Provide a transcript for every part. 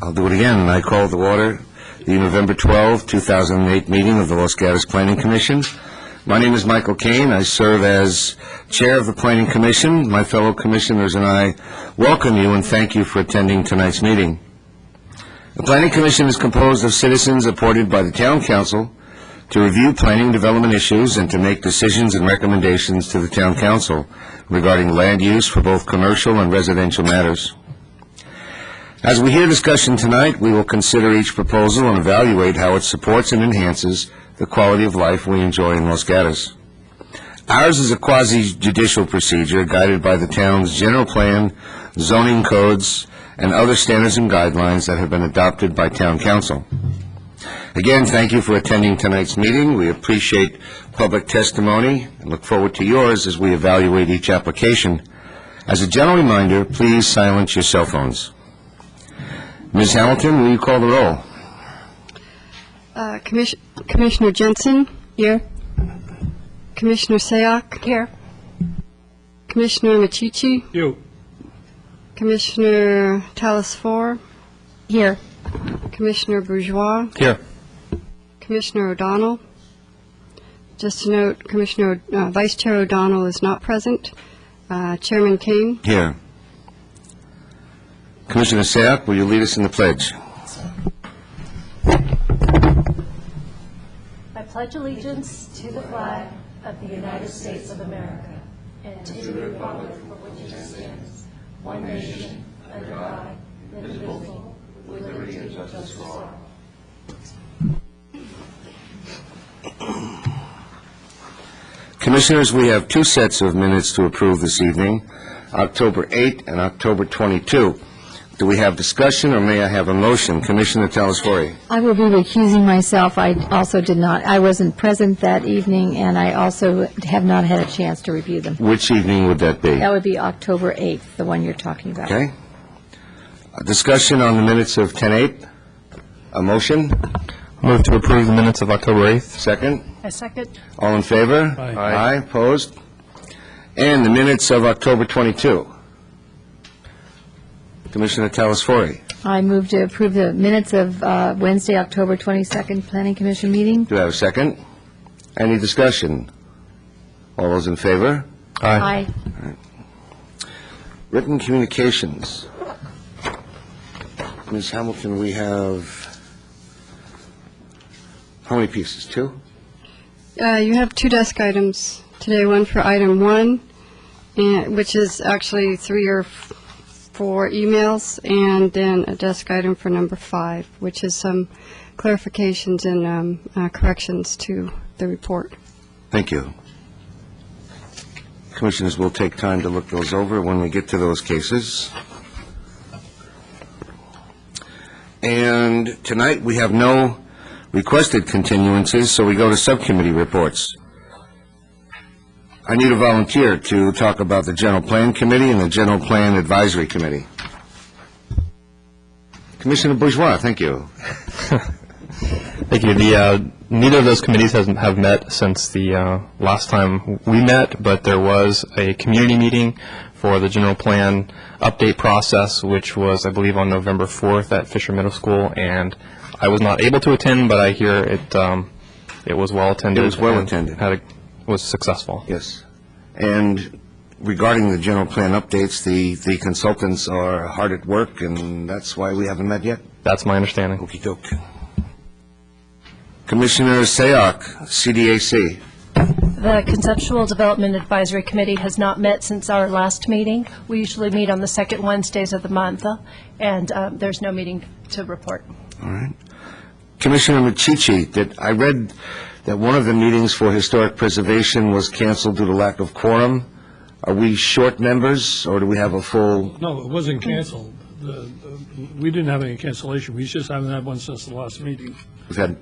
I'll do it again. I call to order the November 12, 2008 meeting of the Los Gatos Planning Commission. My name is Michael Kane. I serve as chair of the Planning Commission. My fellow commissioners and I welcome you and thank you for attending tonight's meeting. The Planning Commission is composed of citizens appointed by the Town Council to review planning development issues and to make decisions and recommendations to the Town Council regarding land use for both commercial and residential matters. As we hear discussion tonight, we will consider each proposal and evaluate how it supports and enhances the quality of life we enjoy in Los Gatos. Ours is a quasi-judicial procedure guided by the town's general plan, zoning codes, and other standards and guidelines that have been adopted by Town Council. Again, thank you for attending tonight's meeting. We appreciate public testimony and look forward to yours as we evaluate each application. As a general reminder, please silence your cell phones. Ms. Hamilton, will you call the roll? Commissioner Jensen? Here. Commissioner Sayoc? Here. Commissioner Machichi? You. Commissioner Talasfor? Here. Commissioner Bourgeois? Here. Commissioner O'Donnell? Just to note, Vice Chair O'Donnell is not present. Chairman Kane? Here. Commissioner Sayoc, will you lead us in the pledge? I pledge allegiance to the flag of the United States of America and to the republic for which it stands, one nation, under God, indivisible, with liberty and justice for all. Commissioners, we have two sets of minutes to approve this evening, October 8 and October 22. Do we have discussion, or may I have a motion? Commissioner Talasfori. I will be recusing myself. I also did not. I wasn't present that evening, and I also have not had a chance to review them. Which evening would that be? That would be October 8th, the one you're talking about. Okay. A discussion on the minutes of 10/8. A motion? Move to approve the minutes of October 8th. Second? I second. All in favor? Aye. Aye. Opposed? And the minutes of October 22. Commissioner Talasfori. I move to approve the minutes of Wednesday, October 22nd Planning Commission meeting. Do I have a second? Any discussion? All those in favor? Aye. Written communications. Ms. Hamilton, we have how many pieces? Two? You have two desk items today, one for item 1, which is actually 3 or 4 emails, and then a desk item for number 5, which is some clarifications and corrections to the report. Thank you. Commissioners will take time to look those over when we get to those cases. And tonight we have no requested continuances, so we go to subcommittee reports. I need a volunteer to talk about the General Plan Committee and the General Plan Advisory Committee. Commissioner Bourgeois, thank you. Thank you. Neither of those committees have met since the last time we met, but there was a community meeting for the general plan update process, which was, I believe, on November 4th at Fisher Middle School, and I was not able to attend, but I hear it was well attended. It was well attended. Was successful. Yes. And regarding the general plan updates, the consultants are hard at work, and that's why we haven't met yet? That's my understanding. Okey doke. Commissioner Sayoc, CDAC. The Conceptual Development Advisory Committee has not met since our last meeting. We usually meet on the second Wednesdays of the month, and there's no meeting to report. All right. Commissioner Machichi, I read that one of the meetings for historic preservation was canceled due to lack of quorum. Are we short members, or do we have a full? No, it wasn't canceled. We didn't have any cancellation. We just haven't had one since the last meeting. We've had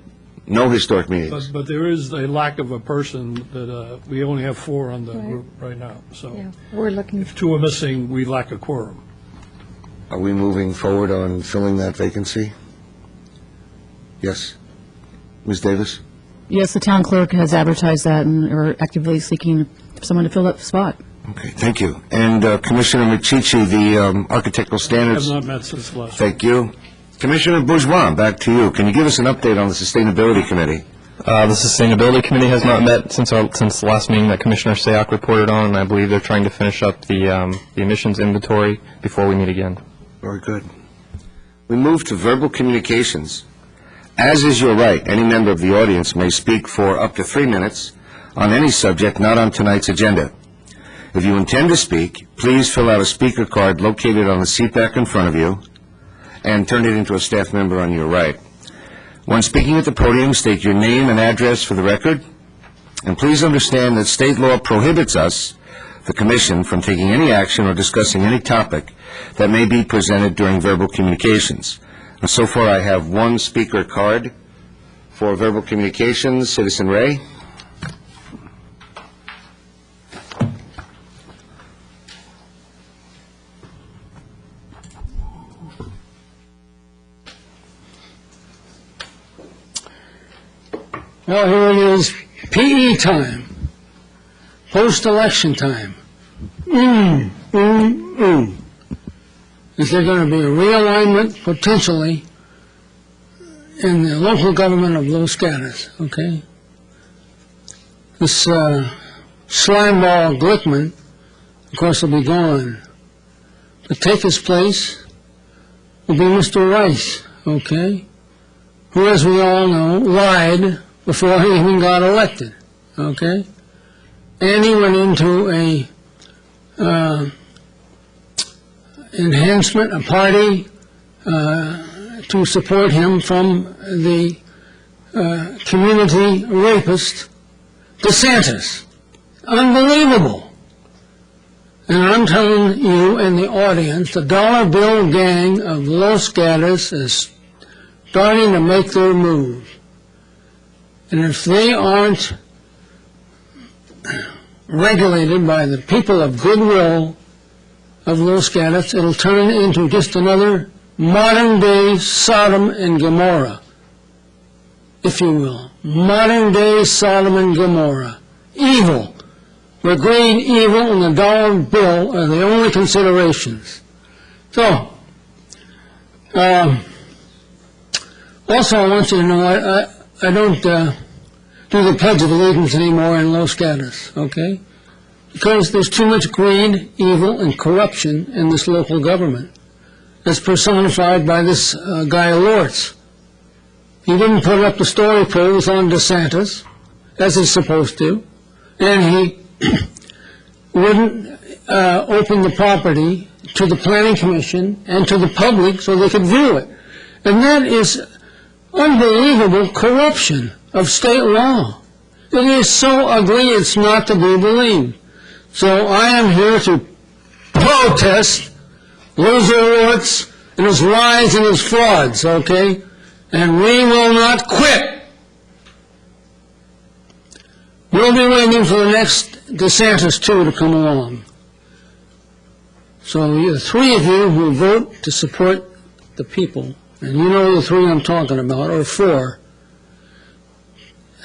no historic meetings. But there is a lack of a person that we only have 4 on the group right now. So Yeah, we're looking. if 2 are missing, we lack a quorum. Are we moving forward on filling that vacancy? Yes. Ms. Davis? Yes, the town clerk has advertised that and are actively seeking someone to fill that spot. Okay, thank you. And Commissioner Machichi, the architectural Have standards. not met since the last. Thank you. Commissioner Bourgeois, back to you. Can you give us an update on the Sustainability Committee? The Sustainability Committee has not met since the last meeting that Commissioner Sayoc reported on, and I believe they're trying to finish up the emissions inventory before we meet again. Very good. We move to verbal communications. As is your right, any member of the audience may speak for up to 3 minutes on any subject not on tonight's agenda. If you intend to speak, please fill out a speaker card located on the seat back in front of you and turn it into a staff member on your right. When speaking at the podium, state your name and address for the record, and please understand that state law prohibits us, the Commission, from taking any action or discussing any topic that may be presented during verbal communications. And so far, I have one speaker card for verbal communications. Citizen Ray. Well, here it is, PE time, post-election time. Is there going to be a realignment, potentially, in the local government of Los Gatos, okay? This slimeball Glickman, of course, will be gone. To take his place will be Mr. Rice, okay? Who, as we all know, lied before he even got elected, okay? And he went into a enhancement, a party to support him from the community rapist, DeSantis. Unbelievable. And I'm telling you and the audience, the dollar bill gang of Los Gatos is starting to make their move. And if they aren't regulated by the people of goodwill of Los Gatos, it'll turn into just another modern-day Sodom and Gomorrah, if you will. Modern-day Sodom and Gomorrah. Evil. Where greed, evil, and the dollar bill are the only considerations. So, also I want you to know, I don't do the Pledge of Allegiance anymore in Los Gatos, okay? Because there's too much greed, evil, and corruption in this local government. That's personified by this guy Lortz. He didn't put up the story poles on DeSantis, as he's supposed to, and he wouldn't open the property to the Planning Commission and to the public so they could view it. And that is unbelievable corruption of state law. It is so ugly it's not to be believed. So I am here to protest Loser Lortz and his lies and his frauds, okay? And we will not quit. We'll be waiting for the next DeSantis, too, to come along. So the three of you who vote to support the people, and you know the three I'm talking about, or four,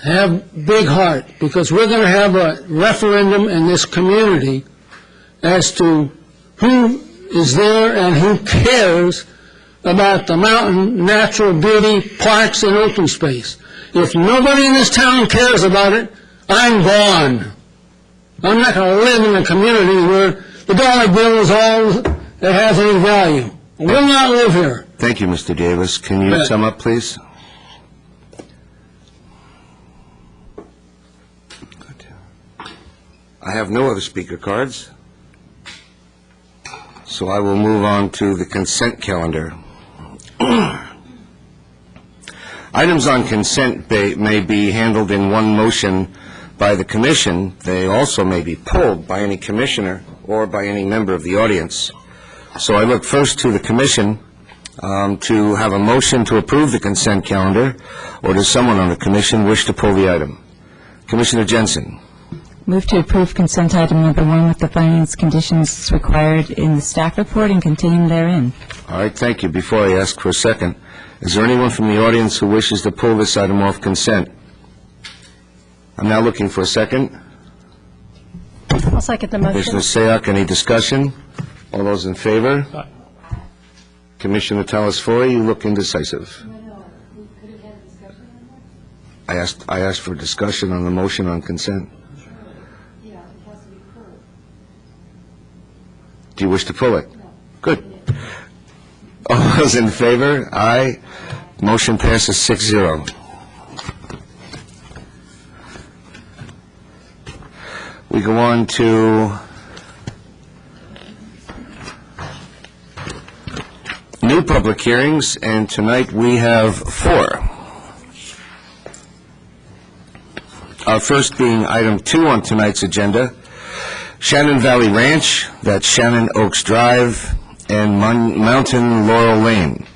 have big heart, because we're going to have a referendum in this community as to who is there and who cares about the mountain, natural beauty, parks, and open space. If nobody in this town cares about it, I'm gone. I'm not going to live in a community where the dollar bill is all that has any value. I will not live here. Thank you, Mr. Davis. Can you sum up, please? Good. I have no other speaker cards, so I will move on to the consent calendar. Items on consent may be handled in one motion by the Commission. They also may be pulled by any commissioner or by any member of the audience. So I look first to the Commission to have a motion to approve the consent calendar, or does someone on the Commission wish to pull the item? Commissioner Jensen. Move to approve consent item number 1 with the findings conditions required in the staff report and contained therein. All right, thank you. Before I ask for a second, is there anyone from the audience who wishes to pull this item off consent? I'm now looking for a second. I'll second the motion. Commissioner Sayoc, any discussion? All those in favor? Commissioner Telesfori, you look indecisive. I asked for discussion on the motion on consent. Do you wish to pull it? No. Good. All those in favor? Aye. Motion passes 6-0. We go on to new public hearings, and tonight we have 4. Our first being item 2 on tonight's agenda, Shannon Valley Ranch, that's Shannon Oaks Drive, and Mountain Laurel Lane.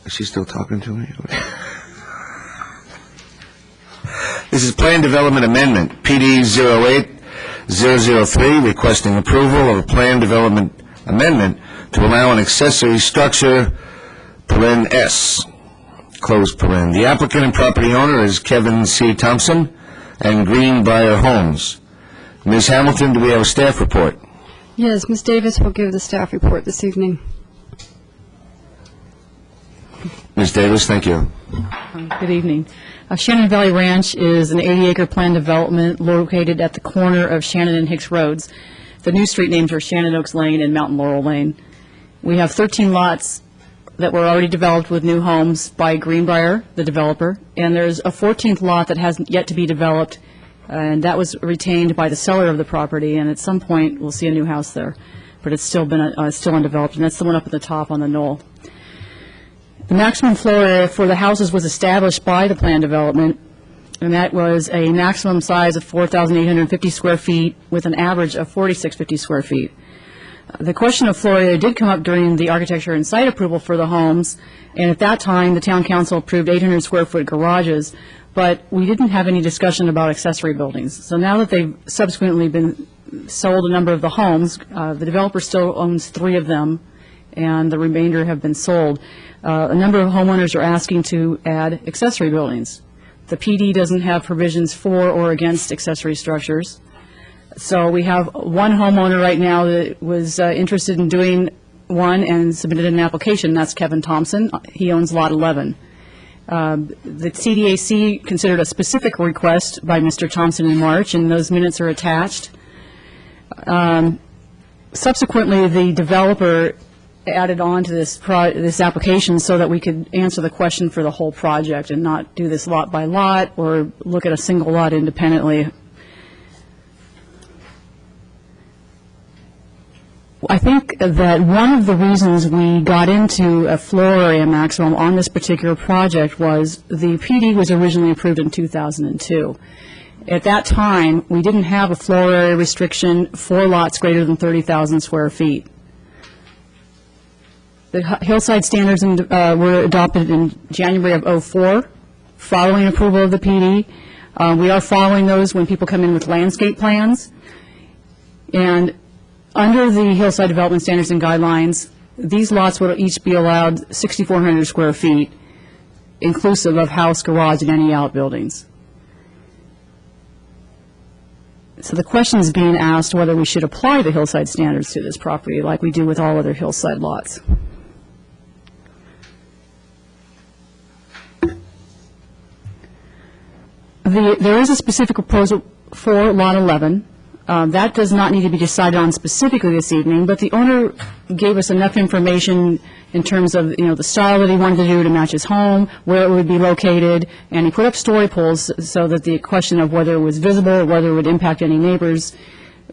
Is she still talking to me? This is Plan Development Amendment, PD 08003, requesting approval of a Plan Development Amendment to allow an accessory structure, paren S, close paren. The applicant and property owner is Kevin C. Thompson and Greenbrier Homes. Ms. Hamilton, do we have a staff report? Yes, Ms. Davis will give the staff report this evening. Ms. Davis, thank you. Good evening. Shannon Valley Ranch is an 80-acre planned development located at the corner of Shannon and Hicks Roads. The new street names are Shannon Oaks Lane and Mountain Laurel Lane. We have 13 lots that were already developed with new homes by Greenbrier, the developer, and there's a 14th lot that has yet to be developed, and that was retained by the seller of the property, and at some point we'll see a new house there, but it's still still undeveloped, and that's the one up at the top on the knoll. The maximum floor area for the houses was established by the plan development, and that was a maximum size of 4,850 square feet with an average of 4,650 square feet. The question of floor area did come up during the architecture and site approval for the homes, and at that time the town council approved 800 square foot garages, but we didn't have any discussion about accessory buildings. So now that they've subsequently been sold a number of the homes, the developer still owns 3 of them, and the remainder have been sold. A number of homeowners are asking to add accessory buildings. The PD doesn't have provisions for or against accessory structures. So we have one homeowner right now that was interested in doing one and submitted an application. That's Kevin Thompson. He owns Lot 11. The CDAC considered a specific request by Mr. Thompson in March, and those minutes are attached. Subsequently, the developer added on to this application so that we could answer the question for the whole project and not do this lot by lot or look at a single lot independently. I think that one of the reasons we got into a floor area maximum on this particular project was the PD was originally approved in 2002. At that time, we didn't have a floor area restriction for lots greater than 30,000 square feet. The hillside standards were adopted in January of '04, following approval of the PD. We are following those when people come in with landscape plans. And under the hillside development standards and guidelines, these lots will each be allowed 6,400 square feet, inclusive of house, garage, and any outbuildings. So the question is being asked whether we should apply the hillside standards to this property like we do with all other hillside lots. There is a specific proposal for Lot 11. That does not need to be decided on specifically this evening, but the owner gave us enough information in terms of, the style that he wanted to do to match his home, where it would be located, and he put up story poles so that the question of whether it was visible or whether it would impact any neighbors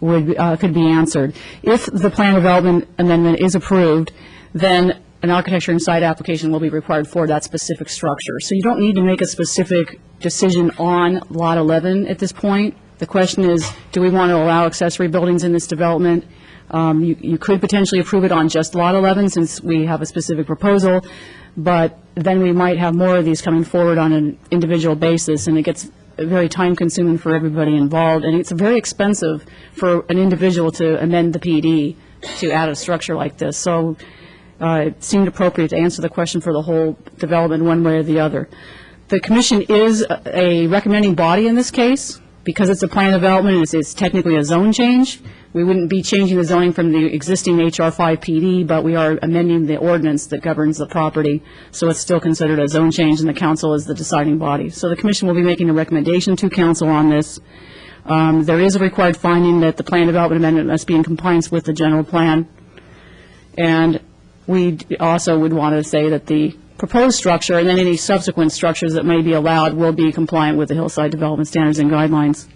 could be answered. If the plan development amendment is approved, then an architecture and site application will be required for that specific structure. So you don't need to make a specific decision on Lot 11 at this point. The question is, do we want to allow accessory buildings in this development? You could potentially approve it on just Lot 11 since we have a specific proposal, but then we might have more of these coming forward on an individual basis, and it gets very time-consuming for everybody involved, and it's very expensive for an individual to amend the PD to add a structure like this. So it seemed appropriate to answer the question for the whole development one way or the other. The commission is a recommending body in this case, Because it's a plan development, it's technically a zone change. We wouldn't be changing the zoning from the existing HR 5 PD, but we are amending the ordinance that governs the property, so it's still considered a zone change, and the council is the deciding body. So the commission will be making a recommendation to council on this. There is a required finding that the plan development amendment must be in compliance with the general plan. And we also would want to say that the proposed structure and then any subsequent structures that may be allowed will be compliant with the hillside development standards and guidelines.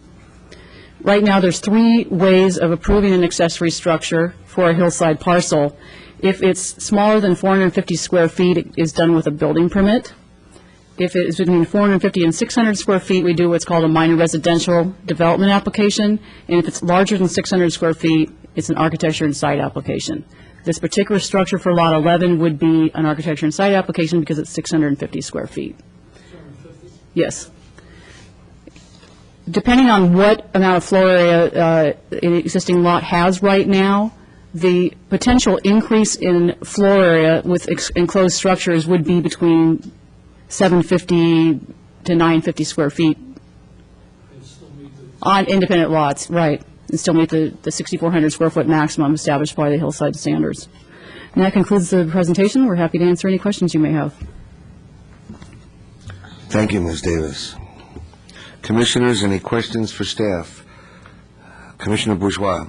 Right now, there's 3 ways of approving an accessory structure for a hillside parcel. If it's smaller than 450 square feet, it is done with a building permit. If it is between 450 and 600 square feet, we do what's called a minor residential development application. And if it's larger than 600 square feet, it's an architecture and site application. This particular structure for Lot 11 would be an architecture and site application because it's 650 square feet. 650? Yes. Depending on what amount of floor area an existing lot has right now, the potential increase in floor area with enclosed structures would be between 750 to 950 square feet on independent lots, right, and still meet the 6,400 square foot maximum established by the hillside standards. And that concludes the presentation. We're happy to answer any questions you may have. Thank you, Ms. Davis. Commissioners, any questions for staff? Commissioner Bourgeois.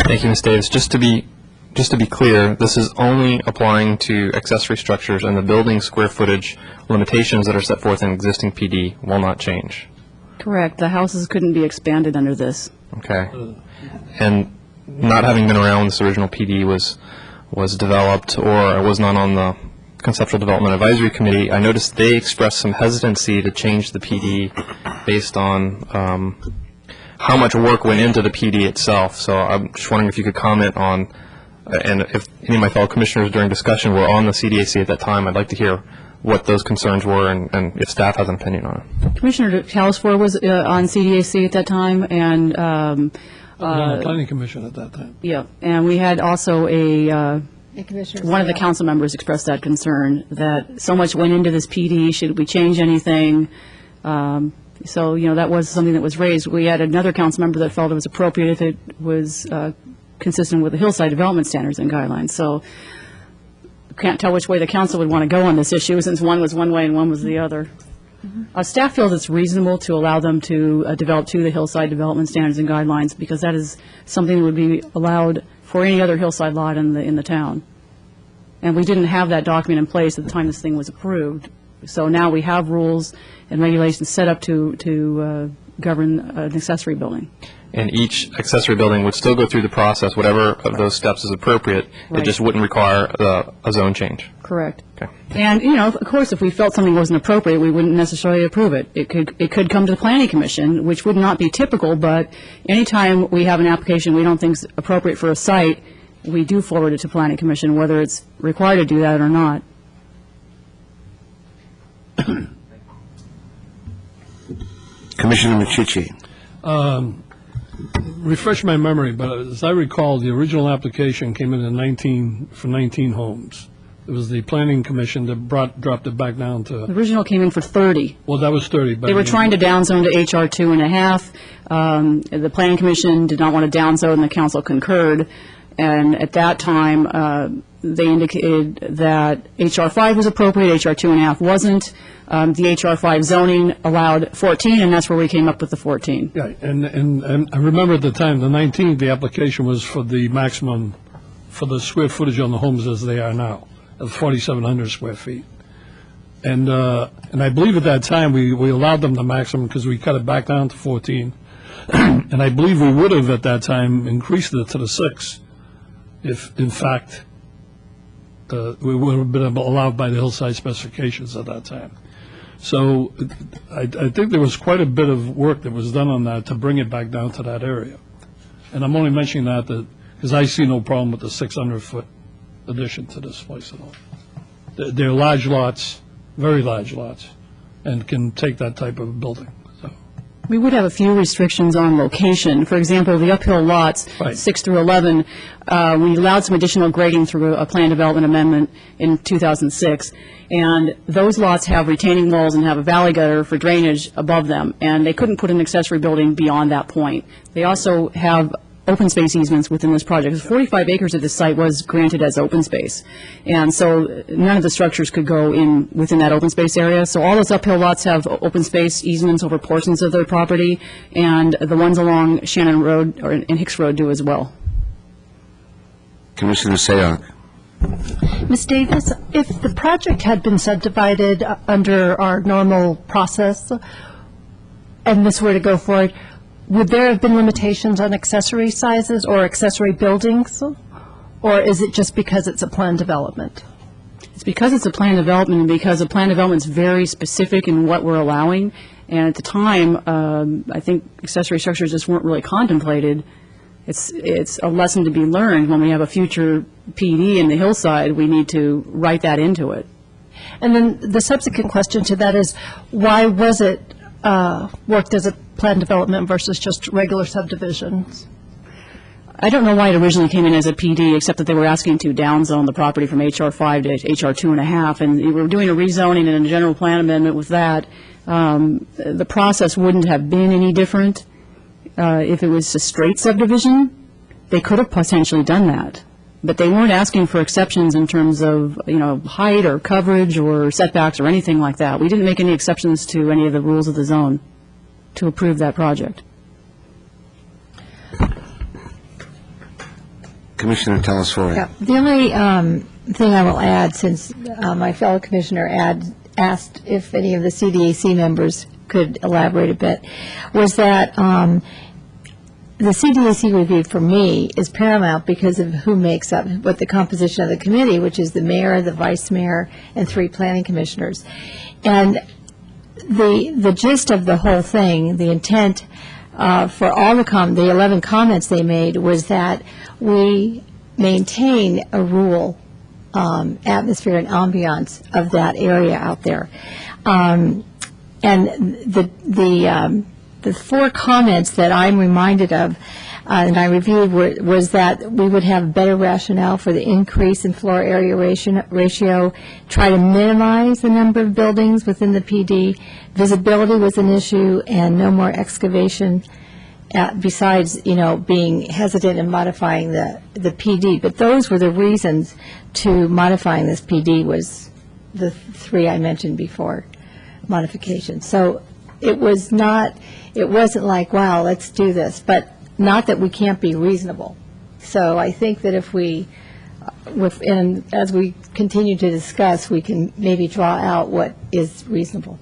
Thank you, Ms. Davis. Just to be clear, this is only applying to accessory structures, and the building square footage limitations that are set forth in existing PD will not change. Correct. The houses couldn't be expanded under this. Okay. And not having been around when this original PD was developed, or was not on the Conceptual Development Advisory Committee, I noticed they expressed some hesitancy to change the PD based on how much work went into the PD itself. So I'm just wondering if you could comment on, and if any of my fellow commissioners during discussion were on the CDAC at that time, I'd like to hear what those concerns were and if staff has an opinion on it. Commissioner Callisford was on CDAC at that time, and on the Planning Commission at that time. yeah, and we had also one of the council members expressed that concern, that so much went into this PD, should we change anything? So, that was something that was raised. We had another council member that felt it was appropriate if it was consistent with the hillside development standards and guidelines. So can't tell which way the council would want to go on this issue, since one was one way and one was the other. Staff feels it's reasonable to allow them to develop to the hillside development standards and guidelines, because that is something that would be allowed for any other hillside lot in the town. And we didn't have that document in place at the time this thing was approved. So now we have rules and regulations set up to govern an accessory building. And each accessory building would still go through the process, whatever of those steps is appropriate. Right. It just wouldn't require a zone change. Correct. Okay. And, of course, if we felt something wasn't appropriate, we wouldn't necessarily approve it. It could come to the Planning Commission, which would not be typical, but anytime we have an application we don't think is appropriate for a site, we do forward it to Planning Commission, whether it's required to do that or not. Commissioner Machici. Refresh my memory, but as I recall, the original application came in for 19 homes. It was the Planning Commission that dropped it back down to, The original came in for 30. well, that was 30. But They were trying to downzone to HR 2.5. The Planning Commission did not want to downzone, and the council concurred. And at that time, they indicated that HR 5 was appropriate, HR 2.5 wasn't. The HR 5 zoning allowed 14, and that's where we came up with the 14. Yeah, and I remember at the time, the 19th, the application was for the maximum, for the square footage on the homes as they are now, of 4,700 square feet. And I believe at that time, we allowed them the maximum because we cut it back down to 14. And I believe we would have at that time increased it to the 6 if, in fact, we would have been allowed by the hillside specifications at that time. So I think there was quite a bit of work that was done on that to bring it back down to that area. And I'm only mentioning that because I see no problem with the 600-foot addition to this place at all. They're large lots, very large lots, and can take that type of building. So. We would have a few restrictions on location. For example, the uphill lots, Right. 6 through 11, we allowed some additional grading through a plan development amendment in 2006, and those lots have retaining walls and have a valley gutter for drainage above them, and they couldn't put an accessory building beyond that point. They also have open space easements within this project. 45 acres of this site was granted as open space, and so none of the structures could go in within that open space area. So all those uphill lots have open space easements over portions of their property, and the ones along Shannon Road or in Hicks Road do as well. Commissioner Sayoc. Ms. Davis, if the project had been subdivided under our normal process and this were to go forward, would there have been limitations on accessory sizes or accessory buildings? Or is it just because it's a planned development? It's because it's a planned development and because a planned development is very specific in what we're allowing. And at the time, I think accessory structures just weren't really contemplated. It's a lesson to be learned. When we have a future PD in the hillside, we need to write that into it. And then the subsequent question to that is, why was it worked as a planned development versus just regular subdivisions? I don't know why it originally came in as a PD, except that they were asking to downzone the property from HR 5 to HR 2.5, and we were doing a rezoning and a general plan amendment with that. The process wouldn't have been any different. If it was a straight subdivision, they could have potentially done that. But they weren't asking for exceptions in terms of, height or coverage or setbacks or anything like that. We didn't make any exceptions to any of the rules of the zone to approve that project. Commissioner Telesfori. Yeah. The only thing I will add, since my fellow commissioner asked if any of the CDAC members could elaborate a bit, was that the CDAC review for me is paramount because of who makes up what the composition of the committee, which is the mayor, the vice mayor, and 3 planning commissioners. And the gist of the whole thing, the intent for all the 11 comments they made was that we maintain a rural atmosphere and ambiance of that area out there. And the 4 comments that I'm reminded of and I reviewed was that we would have better rationale for the increase in floor area ratio, try to minimize the number of buildings within the PD, visibility was an issue, and no more excavation besides, being hesitant in modifying the PD. But those were the reasons to modifying this PD was the 3 I mentioned before, modifications. So it wasn't like, wow, let's do this, but not that we can't be reasonable. So I think that if and as we continue to discuss, we can maybe draw out what is reasonable.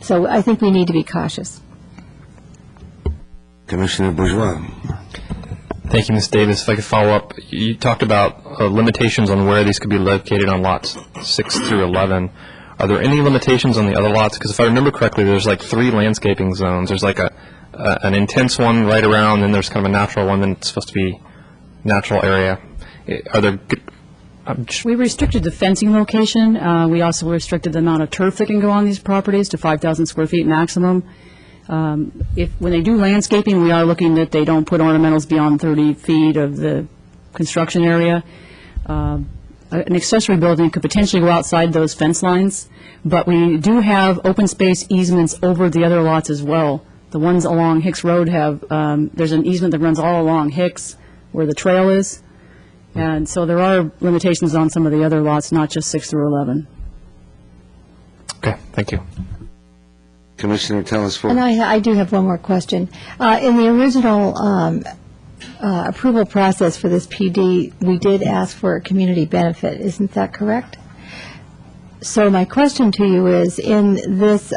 So I think we need to be cautious. Commissioner Bourgeois. Thank you, Ms. Davis. If I could follow up, you talked about limitations on where these could be located on lots 6 through 11. Are there any limitations on the other lots? Because if I remember correctly, there's like 3 landscaping zones. There's like an intense one right around, and there's kind of a natural one, then it's supposed to be natural area. Are there... We restricted the fencing location. We also restricted the amount of turf that can go on these properties to 5,000 square feet maximum. When they do landscaping, we are looking that they don't put ornamentals beyond 30 feet of the construction area. An accessory building could potentially go outside those fence lines, but we do have open space easements over the other lots as well. The ones along Hicks Road have, there's an easement that runs all along Hicks where the trail is, and so there are limitations on some of the other lots, not just 6 through 11. Okay, thank you. Commissioner Telesfori. And I do have one more question. In the original approval process for this PD, we did ask for a community benefit. Isn't that correct? So my question to you is, in this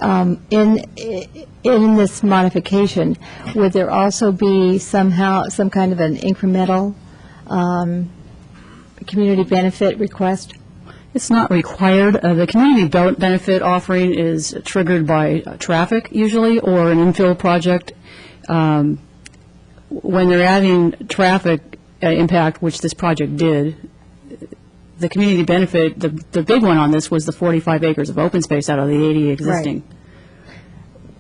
modification, would there also be some kind of an incremental community benefit request? It's not required. The community benefit offering is triggered by traffic usually, or an infill project. When they're adding traffic impact, which this project did, the community benefit, the big one on this was the 45 acres of open space out of the 80 existing.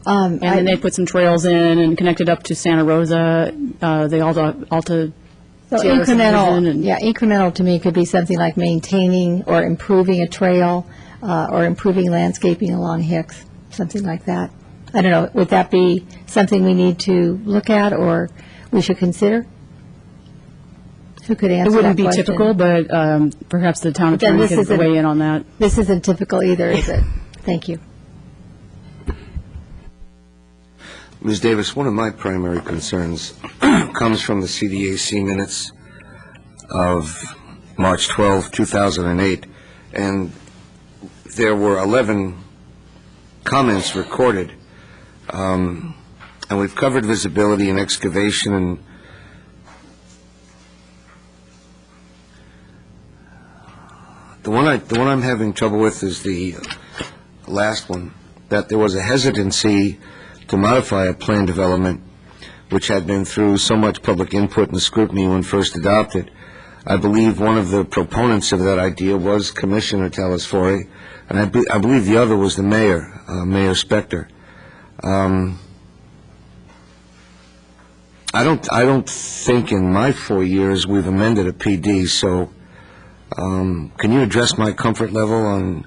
And then they put some trails in and connected up to Santa Rosa, the Alta So Sierra subdivision incremental, and- yeah, incremental to me could be something like maintaining or improving a trail or improving landscaping along Hicks, something like that. I don't know, would that be something we need to look at or we should consider? Who could It answer that wouldn't be question? typical, but perhaps the town Then attorney this could isn't- weigh in on that. This isn't typical either, is it? Thank you. Ms. Davis, one of my primary concerns comes from the CDAC minutes of March 12, 2008, and there were 11 comments recorded, and we've covered visibility and excavation, and the one I'm having trouble with is the last one, that there was a hesitancy to modify a plan development which had been through so much public input and scrutiny when first adopted. I believe one of the proponents of that idea was Commissioner Talasfori, and I believe the other was the mayor, Mayor Spector. I don't think in my 4 years we've amended a PD, so can you address my comfort level on?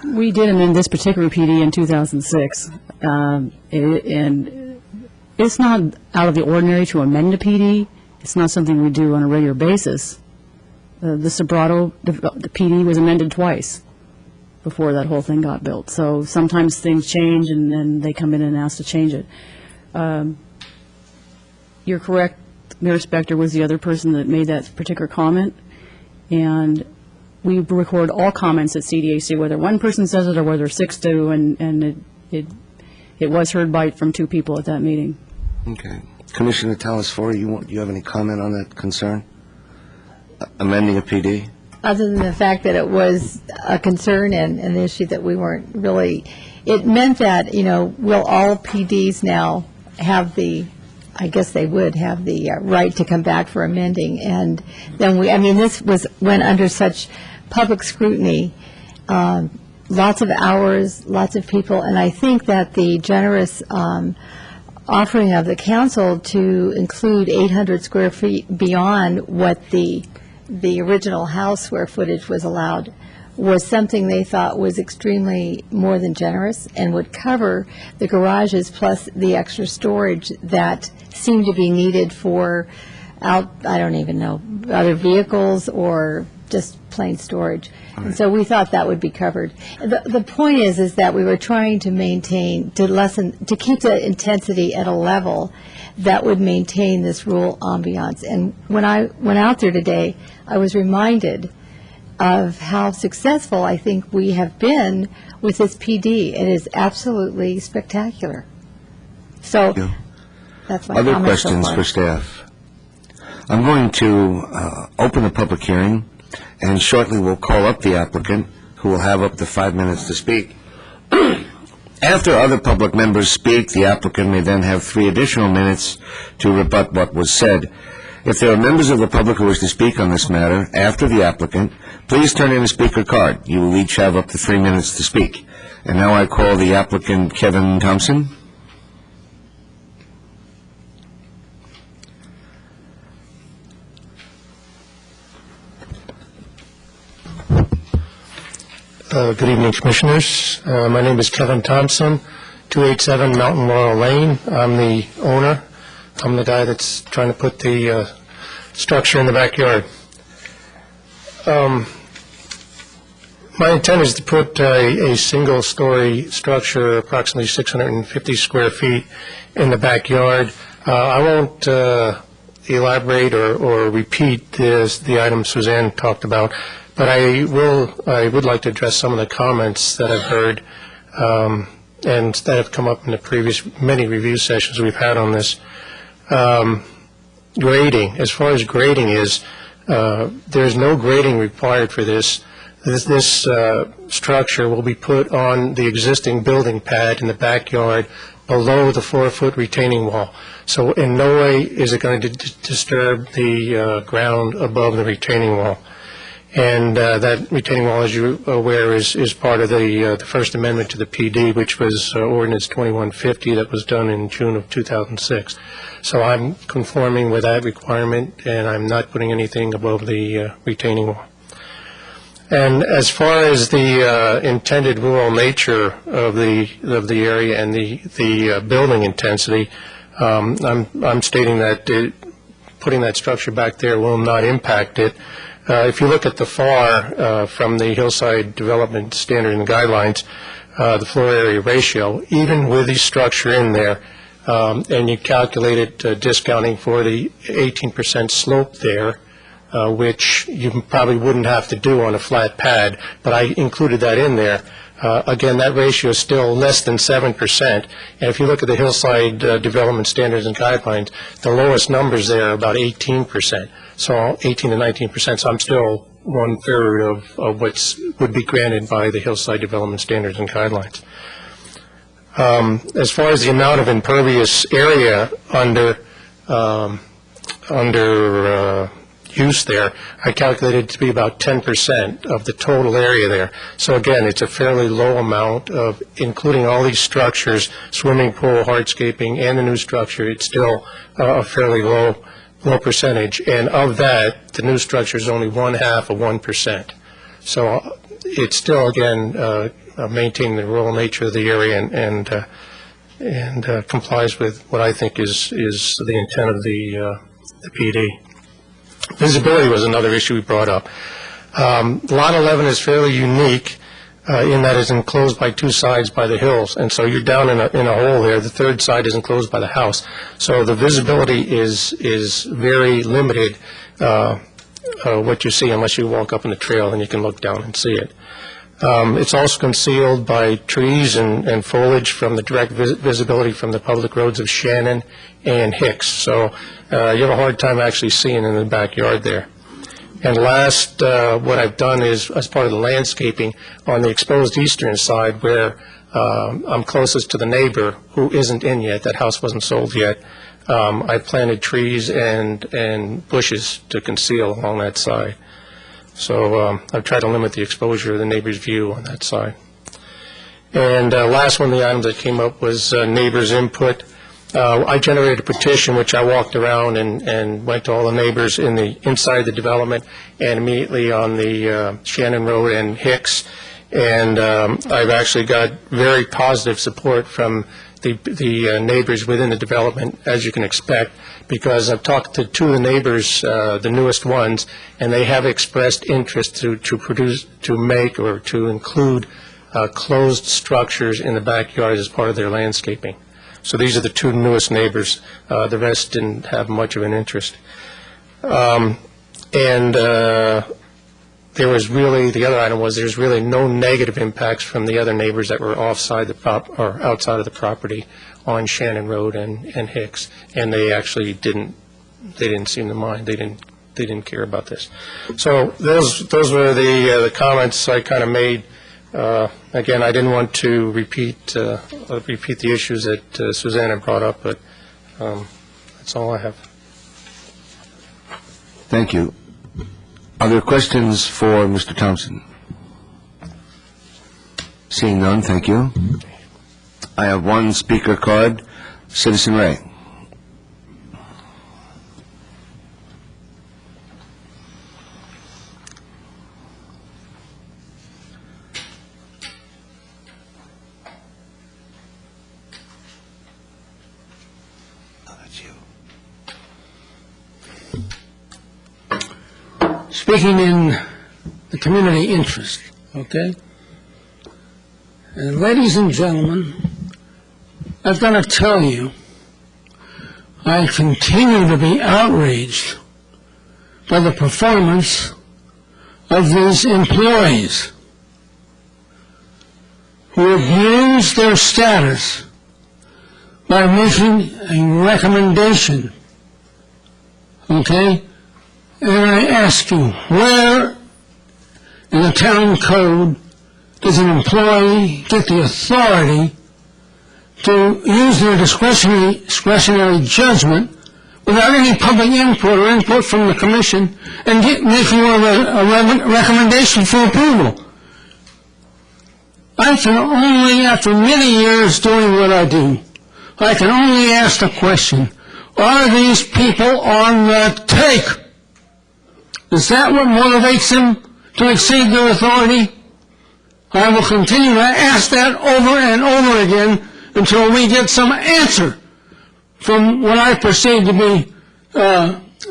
We did amend this particular PD in 2006, and it's not out of the ordinary to amend a PD. It's not something we do on a regular basis. The Sobrato, the PD was amended twice before that whole thing got built. So sometimes things change, and then they come in and ask to change it. You're correct, Mayor Spector was the other person that made that particular comment, and we record all comments at CDAC, whether one person says it or whether 6 do, and it was heard from 2 people at that meeting. Okay. Commissioner Talasfori, you have any comment on that concern? Amending a PD? Other than the fact that it was a concern and an issue that we weren't really, it meant that, will all PDs now have I guess they would have the right to come back for amending, and then this went under such public scrutiny, lots of hours, lots of people, and I think that the generous offering of the council to include 800 square feet beyond what the original house square footage was allowed was something they thought was extremely more than generous and would cover the garages plus the extra storage that seemed to be needed for I don't even know, other vehicles or just plain storage. And so we thought that would be covered. The point is that we were trying to maintain, to keep the intensity at a level that would maintain this rural ambiance. And when I went out there today, I was reminded of how successful I think we have been with this PD. It is absolutely spectacular. So that's my Other comment so questions far. for staff? I'm going to open a public hearing, and shortly we'll call up the applicant, who will have up to 5 minutes to speak. After other public members speak, the applicant may then have 3 additional minutes to rebut what was said. If there are members of the public who wish to speak on this matter after the applicant, please turn in a speaker card. You will each have up to 3 minutes to speak. And now I call the applicant, Kevin Thompson. Good evening, Commissioners. My name is Kevin Thompson, 287 Mountain Laurel Lane. I'm the owner. I'm the guy that's trying to put the structure in the backyard. My intent is to put a single-story structure, approximately 650 square feet, in the backyard. I won't elaborate or repeat the items Suzanne talked about, but I would like to address some of the comments that I've heard and that have come up in the previous many review sessions we've had on this. Grading, as far as grading is, there's no grading required for this. This structure will be put on the existing building pad in the backyard below the 4-foot retaining wall. So in no way is it going to disturb the ground above the retaining wall. And that retaining wall, as you're aware, is part of the First Amendment to the PD, which was Ordinance 2150 that was done in June of 2006. So I'm conforming with that requirement, and I'm not putting anything above the retaining wall. And as far as the intended rural nature of the area and the building intensity, I'm stating that putting that structure back there will not impact it. If you look at the FAR from the Hillside Development Standard and Guidelines, the floor area ratio, even with the structure in there, and you calculate it discounting for the 18% slope there, which you probably wouldn't have to do on a flat pad, but I included that in there. Again, that ratio is still less than 7%. And if you look at the Hillside Development Standards and Guidelines, the lowest numbers there are about 18%. So 18 to 19%. So I'm still 1/3 of what would be granted by the Hillside Development Standards and Guidelines. As far as the amount of impervious area under use there, I calculated it to be about 10% of the total area there. So again, it's a fairly low amount of, including all these structures, swimming pool, hardscaping, and the new structure, it's still a fairly low percentage. And of that, the new structure is only 1/2 of 1%. So it's still, again, maintaining the rural nature of the area and complies with what I think is the intent of the PD. Visibility was another issue we brought up. Lot 11 is fairly unique in that it's enclosed by two sides by the hills, and so you're down in a hole there. The third side is enclosed by the house, so the visibility is very limited. What you see, unless you walk up on the trail and you can look down and see it. It's also concealed by trees and foliage from the direct visibility from the public roads of Shannon and Hicks. So you have a hard time actually seeing in the backyard there. And last, what I've done is, as part of the landscaping, on the exposed eastern side where I'm closest to the neighbor who isn't in yet, that house wasn't sold yet, I planted trees and bushes to conceal along that side. So I've tried to limit the exposure of the neighbor's view on that side. And last one, the item that came up was neighbors' input. I generated a petition which I walked around and went to all the neighbors inside the development and immediately on the Shannon Road and Hicks. And I've actually got very positive support from the neighbors within the development, as you can expect, because I've talked to two of the neighbors, the newest ones, and they have expressed interest to make or to include closed structures in the backyard as part of their landscaping. So these are the two newest neighbors. The rest didn't have much of an interest. There was really, the other item was there's really no negative impacts from the other neighbors that were outside of the property on Shannon Road and Hicks, and they actually didn't seem to mind. They didn't care about this. So those were the comments I kind of made. Again, I didn't want to repeat the issues that Susanna brought up, but that's all I have. Thank you. Are there questions for Mr. Thompson? Seeing none, thank you. I have one speaker card, Citizen Ray. Speaking in the community interest, okay? And ladies and gentlemen, I've got to tell you, I continue to be outraged by the performance of these employees who abuse their status by making a recommendation, okay? And I ask you, where in the town code does an employee get the authority to use their discretionary judgment without any public input or input from the commission and make you a recommendation for approval. I can only, after many years doing what I do, I can only ask the question, are these people on the take? Is that what motivates them to exceed their authority? I will continue to ask that over and over again until we get some answer from what I perceive to be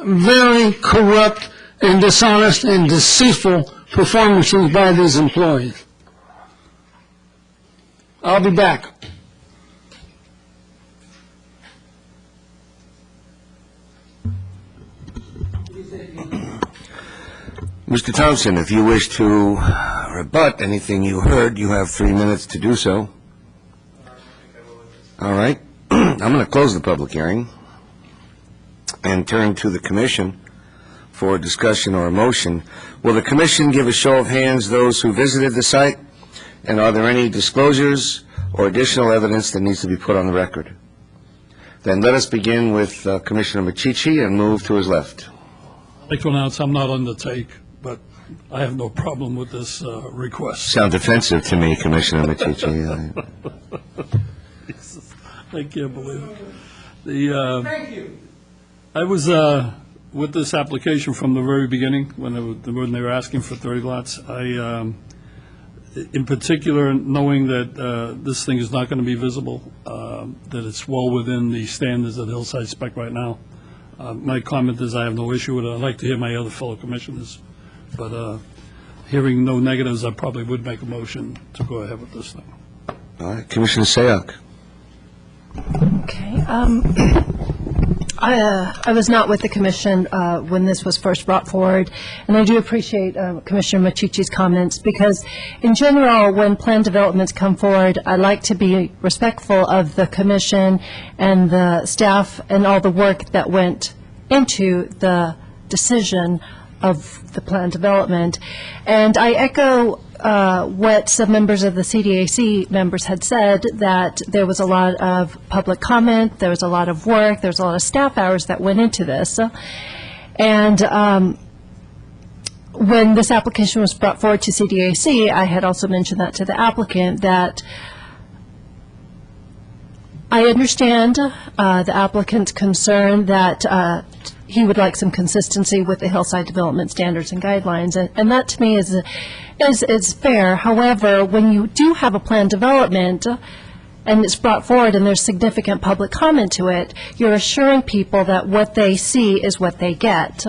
very corrupt and dishonest and deceitful performances by these employees. I'll be back. Mr. Thompson, if you wish to rebut anything you heard, you have 3 minutes to do so. All right. I'm going to close the public hearing and turn to the commission for discussion or a motion. Will the commission give a show of hands those who visited the site? And are there any disclosures or additional evidence that needs to be put on the record? Then let us begin with Commissioner Machici and move to his left. I'd like to announce I'm not on the take, but I have no problem with this request. Sound offensive to me, Commissioner Machici. I can't believe it. Thank you. I was with this application from the very beginning, when they were asking for 30 lots. In particular, knowing that this thing is not going to be visible, that it's well within the standards of the Hillside spec right now. My comment is I have no issue with it. I'd like to hear my other fellow commissioners, but hearing no negatives, I probably would make a motion to go ahead with this thing. All right, Commissioner Sayoc. Okay. I was not with the commission when this was first brought forward, and I do appreciate Commissioner Machici's comments, because in general, when plan developments come forward, I like to be respectful of the commission and the staff and all the work that went into the decision of the plan development. And I echo what some members of the CDAC members had said, that there was a lot of public comment, there was a lot of work, there was a lot of staff hours that went into this. And when this application was brought forward to CDAC, I had also mentioned that to the applicant, that I understand the applicant's concern that he would like some consistency with the hillside development standards and guidelines, and that to me is fair. However, when you do have a plan development and it's brought forward and there's significant public comment to it, you're assuring people that what they see is what they get.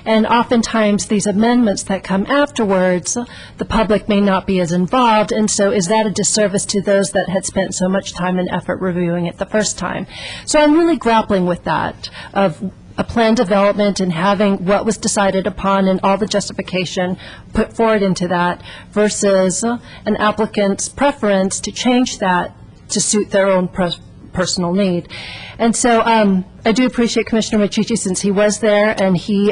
And oftentimes these amendments that come afterwards, the public may not be as involved, and so is that a disservice to those that had spent so much time and effort reviewing it the first time? So I'm really grappling with that, of a plan development and having what was decided upon and all the justification put forward into that, versus an applicant's preference to change that to suit their own personal need. And so I do appreciate Commissioner Machici, since he was there and he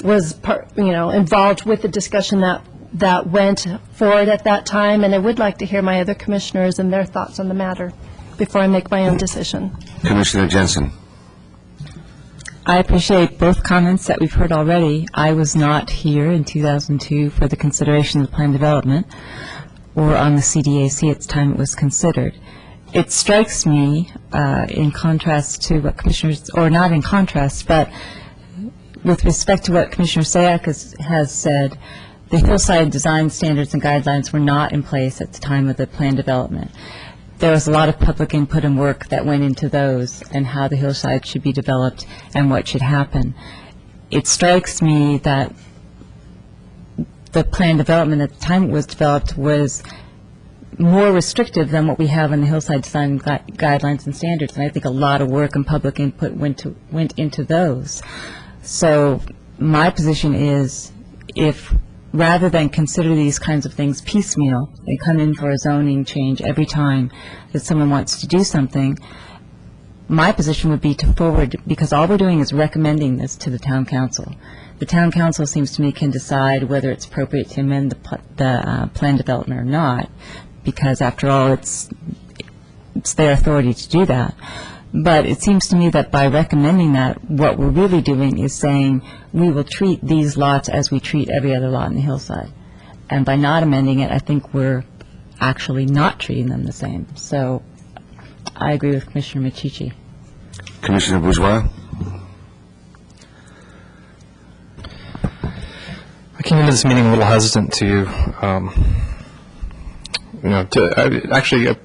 was involved with the discussion that went forward at that time, and I would like to hear my other commissioners and their thoughts on the matter before I make my own decision. Commissioner Jensen. I appreciate both comments that we've heard already. I was not here in 2002 for the consideration of the plan development or on the CDAC at the time it was considered. It strikes me, in contrast to what commissioners, or not in contrast, but with respect to what Commissioner Sayoc has said, the hillside design standards and guidelines were not in place at the time of the plan development. There was a lot of public input and work that went into those, and how the hillside should be developed and what should happen. It strikes me that the plan development at the time it was developed was more restrictive than what we have in the hillside design guidelines and standards, and I think a lot of work and public input went into those. So my position is, if rather than consider these kinds of things piecemeal and come in for a zoning change every time that someone wants to do something, my position would be to forward, because all we're doing is recommending this to the town council. The town council, seems to me, can decide whether it's appropriate to amend the plan development or not, because after all, it's their authority to do that. But it seems to me that by recommending that, what we're really doing is saying we will treat these lots as we treat every other lot in the hillside. And by not amending it, I think we're actually not treating them the same. So I agree with Commissioner Machici. Commissioner Bourgeois? I came into this meeting a little hesitant to, I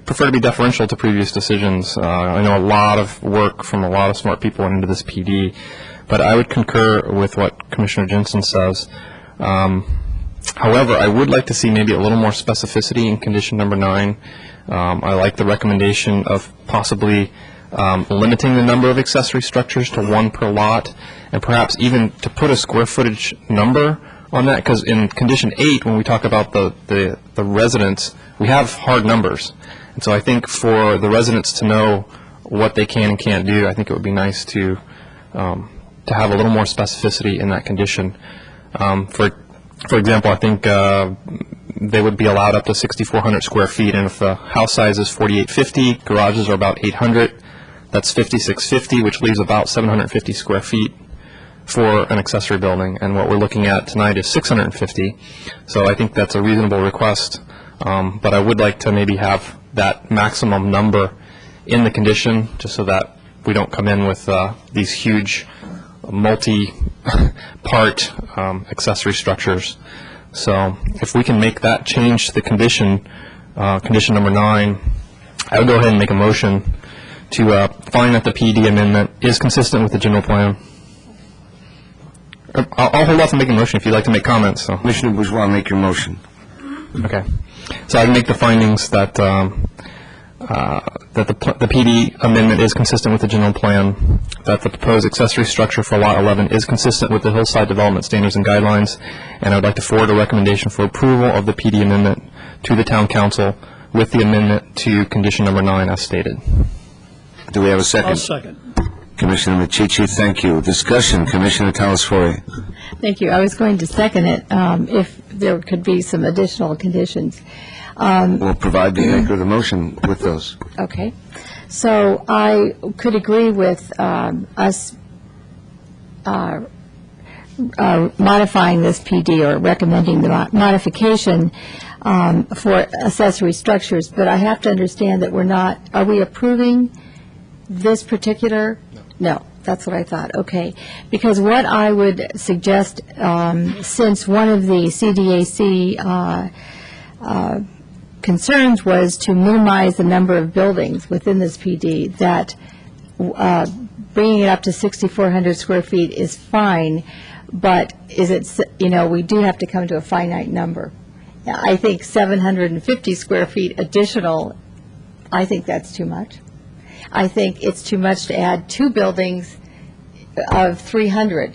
prefer to be deferential to previous decisions. I know a lot of work from a lot of smart people went into this PD, but I would concur with what Commissioner Jensen says. However, I would like to see maybe a little more specificity in condition number 9. I like the recommendation of possibly limiting the number of accessory structures to 1 per lot, and perhaps even to put a square footage number on that, because in condition 8, when we talk about the residents, we have hard numbers. And so I think for the residents to know what they can and can't do, I think it would be nice to have a little more specificity in that condition. For example, I think they would be allowed up to 6,400 square feet, and if the house size is 4,850, garages are about 800, that's 5,650, which leaves about 750 square feet for an accessory building, and what we're looking at tonight is 650. So I think that's a reasonable request, but I would like to maybe have that maximum number in the condition, just so that we don't come in with these huge multi-part accessory structures. So if we can make that change to the condition, condition number 9, I would go ahead and make a motion to find that the PD amendment is consistent with the general plan. I'll hold off on making a motion if you'd like to make comments. So. Commissioner Bourgeois, make your motion. Okay. So I can make the findings that that the PD amendment is consistent with the general plan, that the proposed accessory structure for Lot 11 is consistent with the hillside development standards and guidelines, and I would like to forward a recommendation for approval of the PD amendment to the Town Council with the amendment to condition number 9 as stated. Do we have a second? I'll second. Commissioner Machici, thank you. Discussion, Commissioner Talasfori. Thank you. I was going to second it if there could be some additional conditions. We'll provide the maker of the motion with those. Okay. So I could agree with us modifying this PD or recommending the modification for accessory structures, but I have to understand that are we approving this particular? No, that's what I thought. Okay. Because what I would suggest, since one of the CDAC concerns was to minimize the number of buildings within this PD, that bringing it up to 6,400 square feet is fine, but is it, we do have to come to a finite number. I think 750 square feet additional, I think that's too much. I think it's too much to add 2 buildings of 300.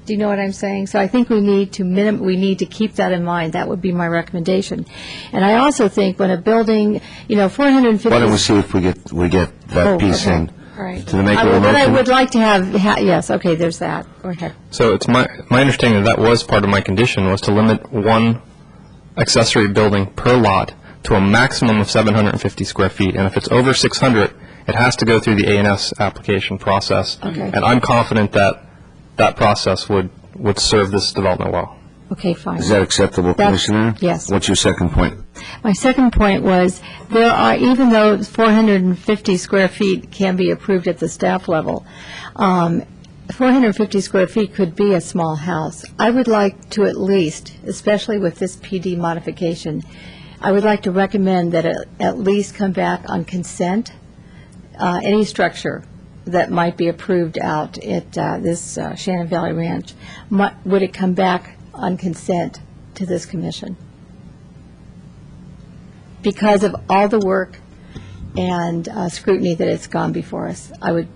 Do you know what I'm saying? So I think we need to keep that in mind. That would be my recommendation. And I also think when a building, 450. Why don't we see if we get that piece in? All right. To the maker of the motion. But I would like to have, yes, okay, there's that. Go ahead. So it's my understanding that was part of my condition, was to limit 1 accessory building per lot to a maximum of 750 square feet. And if it's over 600, it has to go through the A&S application process. Okay. And I'm confident that that process would serve this development well. Okay, fine. Is that acceptable, Commissioner? Yes. What's your second point? My second point was, even though 450 square feet can be approved at the staff level, 450 square feet could be a small house. I would like to at least, especially with this PD modification, I would like to recommend that it at least come back on consent. Any structure that might be approved out at this Shannon Valley Ranch, would it come back on consent to this commission? Because of all the work and scrutiny that it's gone before us, I would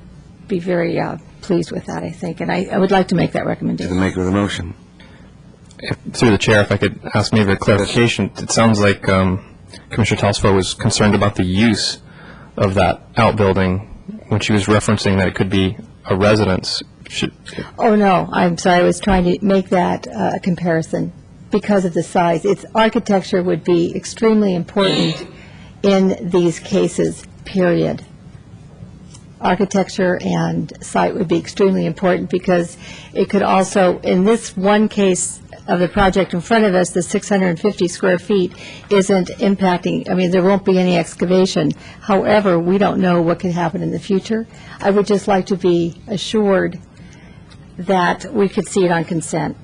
be very pleased with that, I think, and I would like to make that To recommendation. the maker of the motion. Through the chair, if I could ask maybe a clarification, it sounds like Commissioner Talsford was concerned about the use of that outbuilding when she was referencing that it could be a residence. Oh, no, I'm sorry, I was trying to make that a comparison because of the size. Its architecture would be extremely important in these cases, period. architecture and site would be extremely important, because it could also, in this one case of the project in front of us, the 650 square feet isn't impacting, I mean, there won't be any excavation. However, we don't know what could happen in the future. I would just like to be assured that we could see it on consent.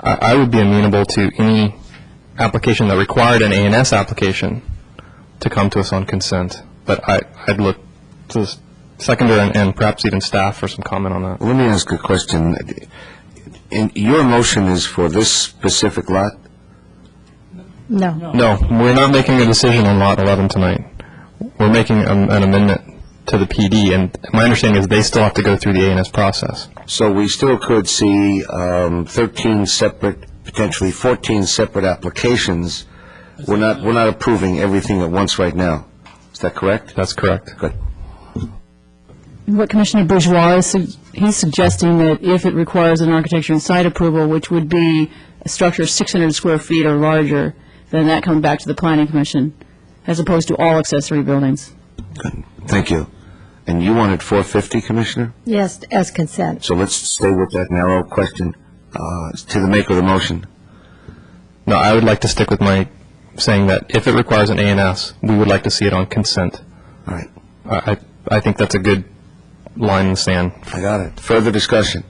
I would be amenable to any application that required an A&S application to come to us on consent, but I'd look to the seconder and perhaps even staff for some comment on that. Let me ask a question. Your motion is for this specific lot? No. No, we're not making a decision on Lot 11 tonight. We're making an amendment to the PD, and my understanding is they still have to go through the A&S process. So we still could see 13 separate, potentially 14 separate applications. We're not approving everything at once right now. Is that correct? That's correct. Good. What Commissioner Bourgeois is, he's suggesting that if it requires an architecture and site approval, which would be a structure 600 square feet or larger, then that comes back to the Planning Commission, as opposed to all accessory buildings. Good. Thank you. And you wanted 450, Commissioner? Yes, as consent. So let's stay with that narrow question to the maker of the motion. No, I would like to stick with my saying that if it requires an A&S, we would like to see it on consent. All right. I think that's a good line in the sand. I got it. Further discussion.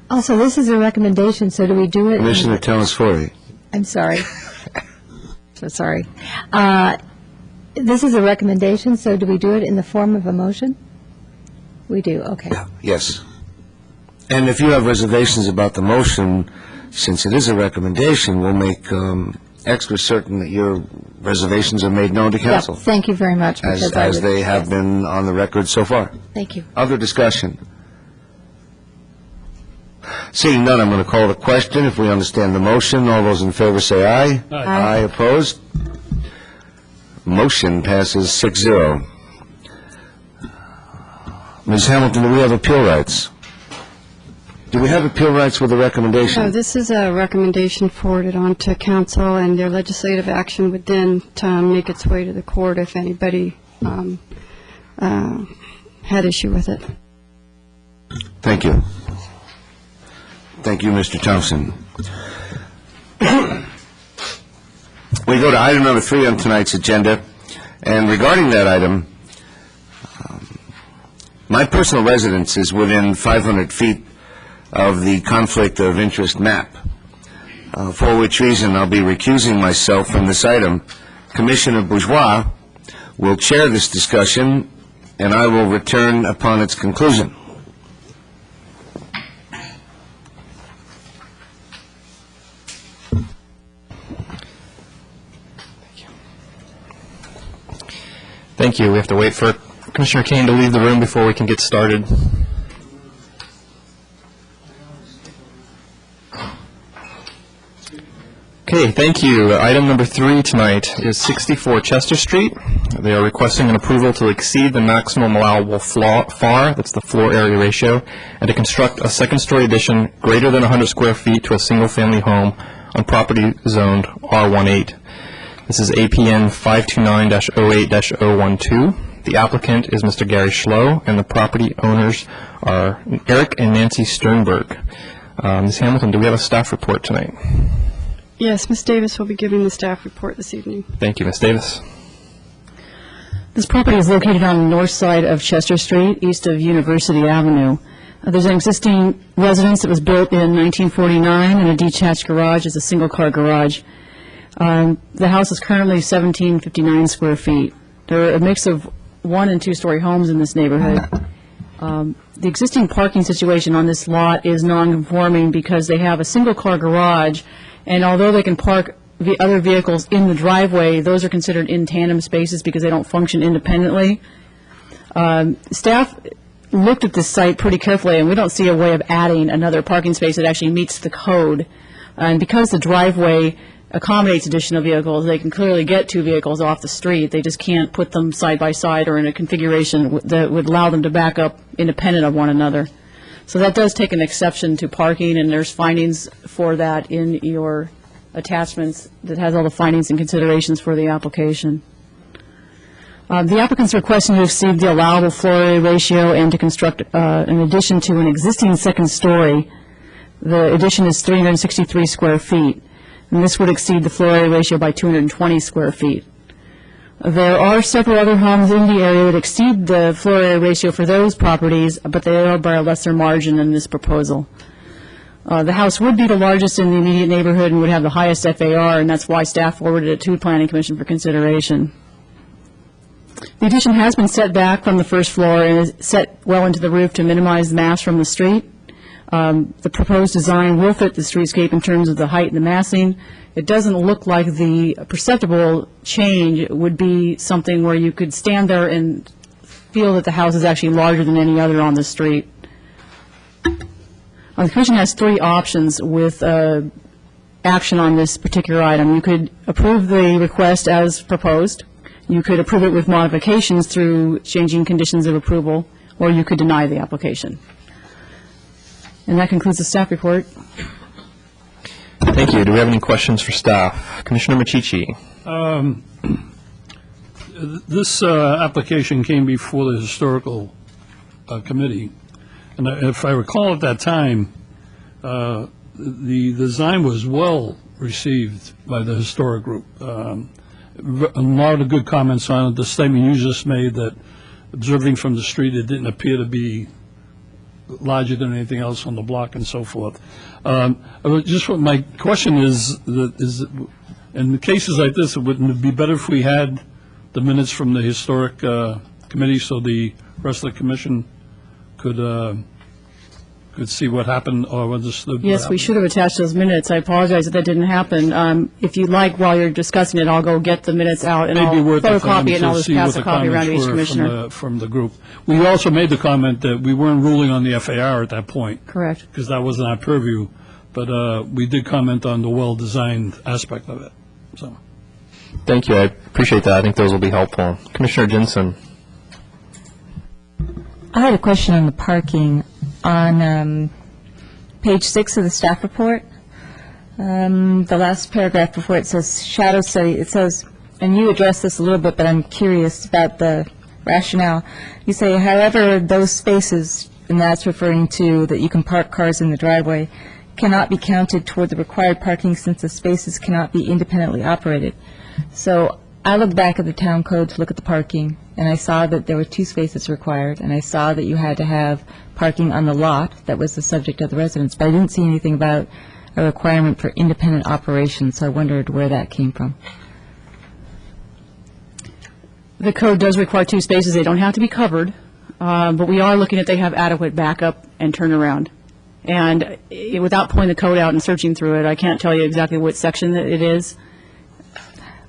Also, this is a recommendation, so do we do it? Commissioner Telesfori. I'm sorry. So sorry. This is a recommendation, so do we do it in the form of a motion? We do, okay. Yes. And if you have reservations about the motion, since it is a recommendation, we'll make extra certain that your reservations are made known to council. Yeah, thank you very much. As they have been on the record so far. Thank you. Other discussion? Seeing none, I'm going to call the question. If we understand the motion, all those in favor say aye. Aye. Aye, opposed? Motion passes 6-0. Ms. Hamilton, do we have appeal rights? Do we have appeal rights with the recommendation? No, this is a recommendation forwarded on to council, and their legislative action would then make its way to the court if anybody had issue with it. Thank you. Thank you, Mr. Thompson. We go to item number 3 on tonight's agenda, and regarding that item, my personal residence is within 500 feet of the conflict of interest map, for which reason I'll be recusing myself from this item. Commissioner Bourgeois will chair this discussion, and I will return upon its conclusion. Thank you. We have to wait for Commissioner Kane to leave the room before we can get started. Okay, thank you. Item number 3 tonight is 64 Chester Street. They are requesting an approval to exceed the maximum allowable FAR, that's the floor area ratio, and to construct a second-story addition greater than 100 square feet to a single-family home on property zoned R18. This is APN 529-08-012. The applicant is Mr. Gary Schlow, and the property owners are Eric and Nancy Sternberg. Ms. Hamilton, do we have a staff report tonight? Yes, Ms. Davis will be giving the staff report this evening. Thank you, Ms. Davis. This property is located on the north side of Chester Street, east of University Avenue. There's an existing residence that was built in 1949, and a detached garage is a single-car garage. The house is currently 1,759 square feet. There are a mix of 1- and 2-story homes in this neighborhood. The existing parking situation on this lot is non-conforming because they have a single-car garage, and although they can park the other vehicles in the driveway, those are considered in tandem spaces because they don't function independently. Staff looked at this site pretty carefully, and we don't see a way of adding another parking space that actually meets the code. And because the driveway accommodates additional vehicles, they can clearly get 2 vehicles off the street. They just can't put them side by side or in a configuration that would allow them to back up independent of one another. So that does take an exception to parking, and there's findings for that in your attachments that has all the findings and considerations for the application. The applicant's requesting to exceed the allowable floor area ratio and to construct an addition to an existing second story. The addition is 363 square feet, and this would exceed the floor area ratio by 220 square feet. There are several other homes in the area that exceed the floor area ratio for those properties, but they are by a lesser margin than this proposal. The house would be the largest in the immediate neighborhood and would have the highest FAR, and that's why staff forwarded it to the Planning Commission for consideration. The addition has been set back from the first floor and is set well into the roof to minimize the mass from the street. The proposed design will fit the streetscape in terms of the height and the massing. It doesn't look like the perceptible change would be something where you could stand there and feel that the house is actually larger than any other on the street. The Commission has three options with action on this particular item. You could approve the request as proposed. You could approve it with modifications through changing conditions of approval, or you could deny the application. And that concludes the staff report. Thank you. Do we have any questions for staff? Commissioner Machici. This application came before the Historical Committee, and if I recall at that time, the design was well received by the Historic Group. A lot of good comments on it. The statement you just made that observing from the street, it didn't appear to be larger than anything else on the block and so forth. Just what my question is in cases like this, wouldn't it be better if we had the minutes from the Historic Committee so the rest of the Commission could see what happened or understood? Yes, we should have attached those minutes. I apologize that that didn't happen. If you'd like, while you're discussing it, I'll go get the minutes out and I'll photocopy it and I'll just pass a copy around to each commissioner. From the group. We also made the comment that we weren't ruling on the FAR at that point. Correct. Because that wasn't our purview, but we did comment on the well-designed aspect of it. So, Thank you. I appreciate that. I think those will be helpful. Commissioner Jensen. I had a question on the parking. On page 6 of the staff report, the last paragraph before it says shadow study, it says, and you addressed this a little bit, but I'm curious about the rationale. You say, however, those spaces, and that's referring to that you can park cars in the driveway, cannot be counted toward the required parking since the spaces cannot be independently operated. So I looked back at the town code to look at the parking, and I saw that there were 2 spaces required, and I saw that you had to have parking on the lot that was the subject of the residence, but I didn't see anything about a requirement for independent operation, so I wondered where that came from. The code does require 2 spaces. They don't have to be covered, but we are looking at they have adequate backup and turnaround. And without pulling the code out and searching through it, I can't tell you exactly what section it is,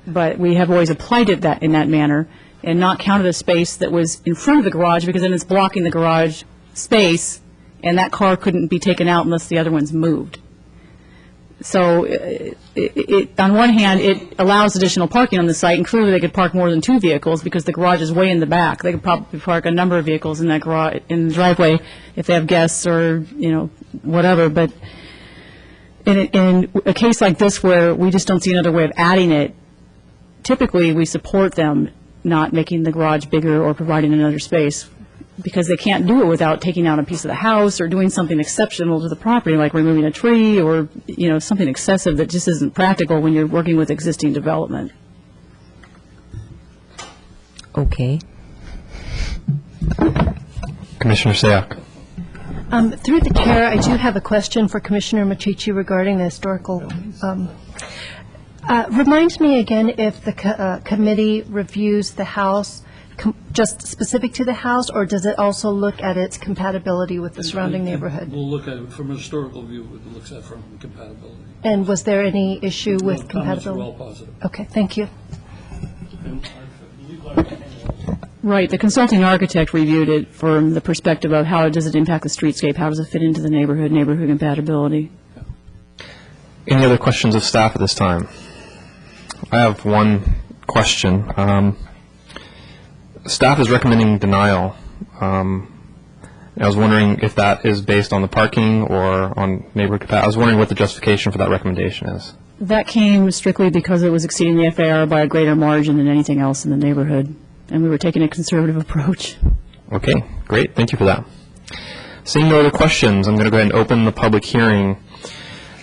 but we have always applied it in that manner and not counted a space that was in front of the garage, because then it's blocking the garage space, and that car couldn't be taken out unless the other one's moved. So on one hand, it allows additional parking on the site, and clearly they could park more than 2 vehicles because the garage is way in the back. They could probably park a number of vehicles in that garage, in the driveway, if they have guests or, whatever. But in a case like this where we just don't see another way of adding it, typically we support them not making the garage bigger or providing another space, because they can't do it without taking out a piece of the house or doing something exceptional to the property, like removing a tree or, something excessive that just isn't practical when you're working with existing development. Okay. Commissioner Sayak. Through the chair, I do have a question for Commissioner Machici regarding the historical. Remind me again if the committee reviews the house just specific to the house, or does it also look at its compatibility with the surrounding neighborhood? We'll look at it from a historical view. It looks at from compatibility. And was there any issue with Comments are compatibility? all positive. Okay, thank you. Right. The consulting architect reviewed it from the perspective of how does it impact the streetscape, how does it fit into the neighborhood compatibility. Any other questions of staff at this time? I have one question. Staff is recommending denial. I was wondering if that is based on the parking or on neighborhood capacity. I was wondering what the justification for that recommendation is. That came strictly because it was exceeding the FAR by a greater margin than anything else in the neighborhood. and we were taking a conservative approach. Okay, great. Thank you for that. Seeing no other questions, I'm going to go ahead and open the public hearing.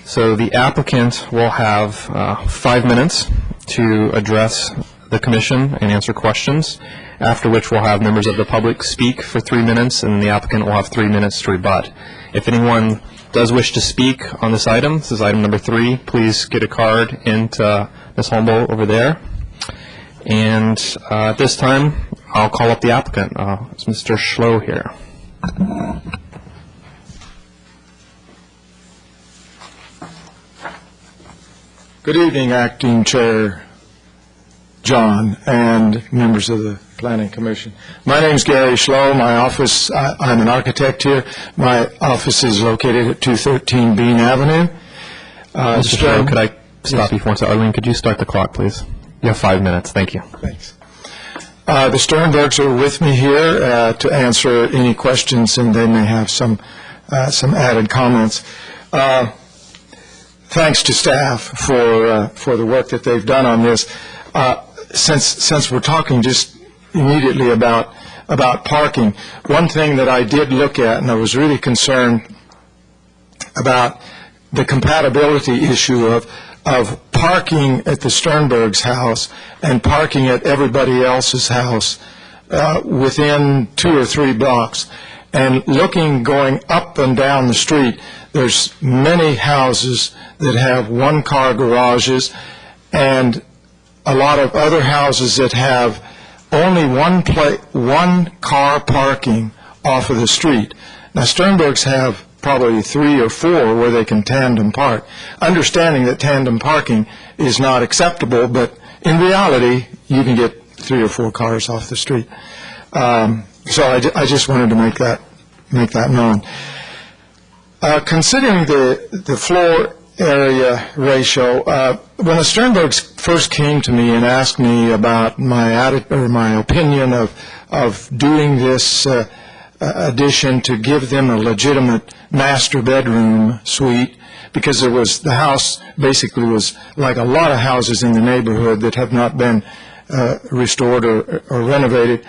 So the applicant will have 5 minutes to address the commission and answer questions, after which we'll have members of the public speak for 3 minutes, and the applicant will have 3 minutes to rebut. If anyone does wish to speak on this item, this is item number 3, please get a card into Ms. Holmbo over there. And at this time, I'll call up the applicant. It's Mr. Schlow here. Good evening, Acting Chair John and members of the Planning Commission. My name is Gary Schlow. My office, I'm an architect here. My office is located at 213 Bean Avenue. Mr. Schlow, could I stop you for one second? Arlene, could you start the clock, please? You have 5 minutes. Thank you. Thanks. The Sternbergs are with me here to answer any questions, and they may have some added comments. Thanks to staff for the work that they've done on this. Since we're talking just immediately about parking, one thing that I did look at, and I was really concerned about the compatibility issue of parking at the Sternbergs' house and parking at everybody else's house within 2 or 3 blocks. And looking, going up and down the street, there's many houses that have one-car garages and a lot of other houses that have only one car parking off of the street. Now, Sternbergs have probably 3 or 4 where they can tandem park, understanding that tandem parking is not acceptable, but in reality, you can get 3 or 4 cars off the street. So I just wanted to make that known. Considering the floor area ratio, when the Sternbergs first came to me and asked me about my opinion of doing this addition to give them a legitimate master bedroom suite, because the house basically was like a lot of houses in the neighborhood that have not been restored or renovated.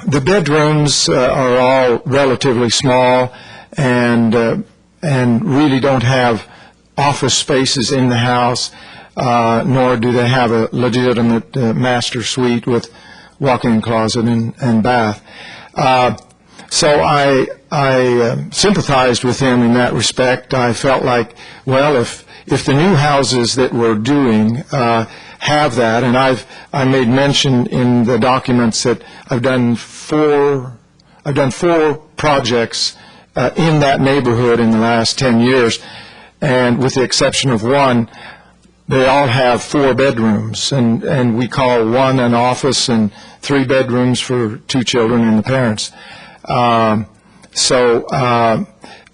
The bedrooms are all relatively small and really don't have office spaces in the house, nor do they have a legitimate master suite with walk-in closet and bath. So I sympathized with them in that respect. I felt like, well, if the new houses that we're doing have that, and I made mention in the documents that I've done four projects in that neighborhood in the last 10 years, and with the exception of one, they all have 4 bedrooms, and we call one an office and 3 bedrooms for 2 children and the parents. So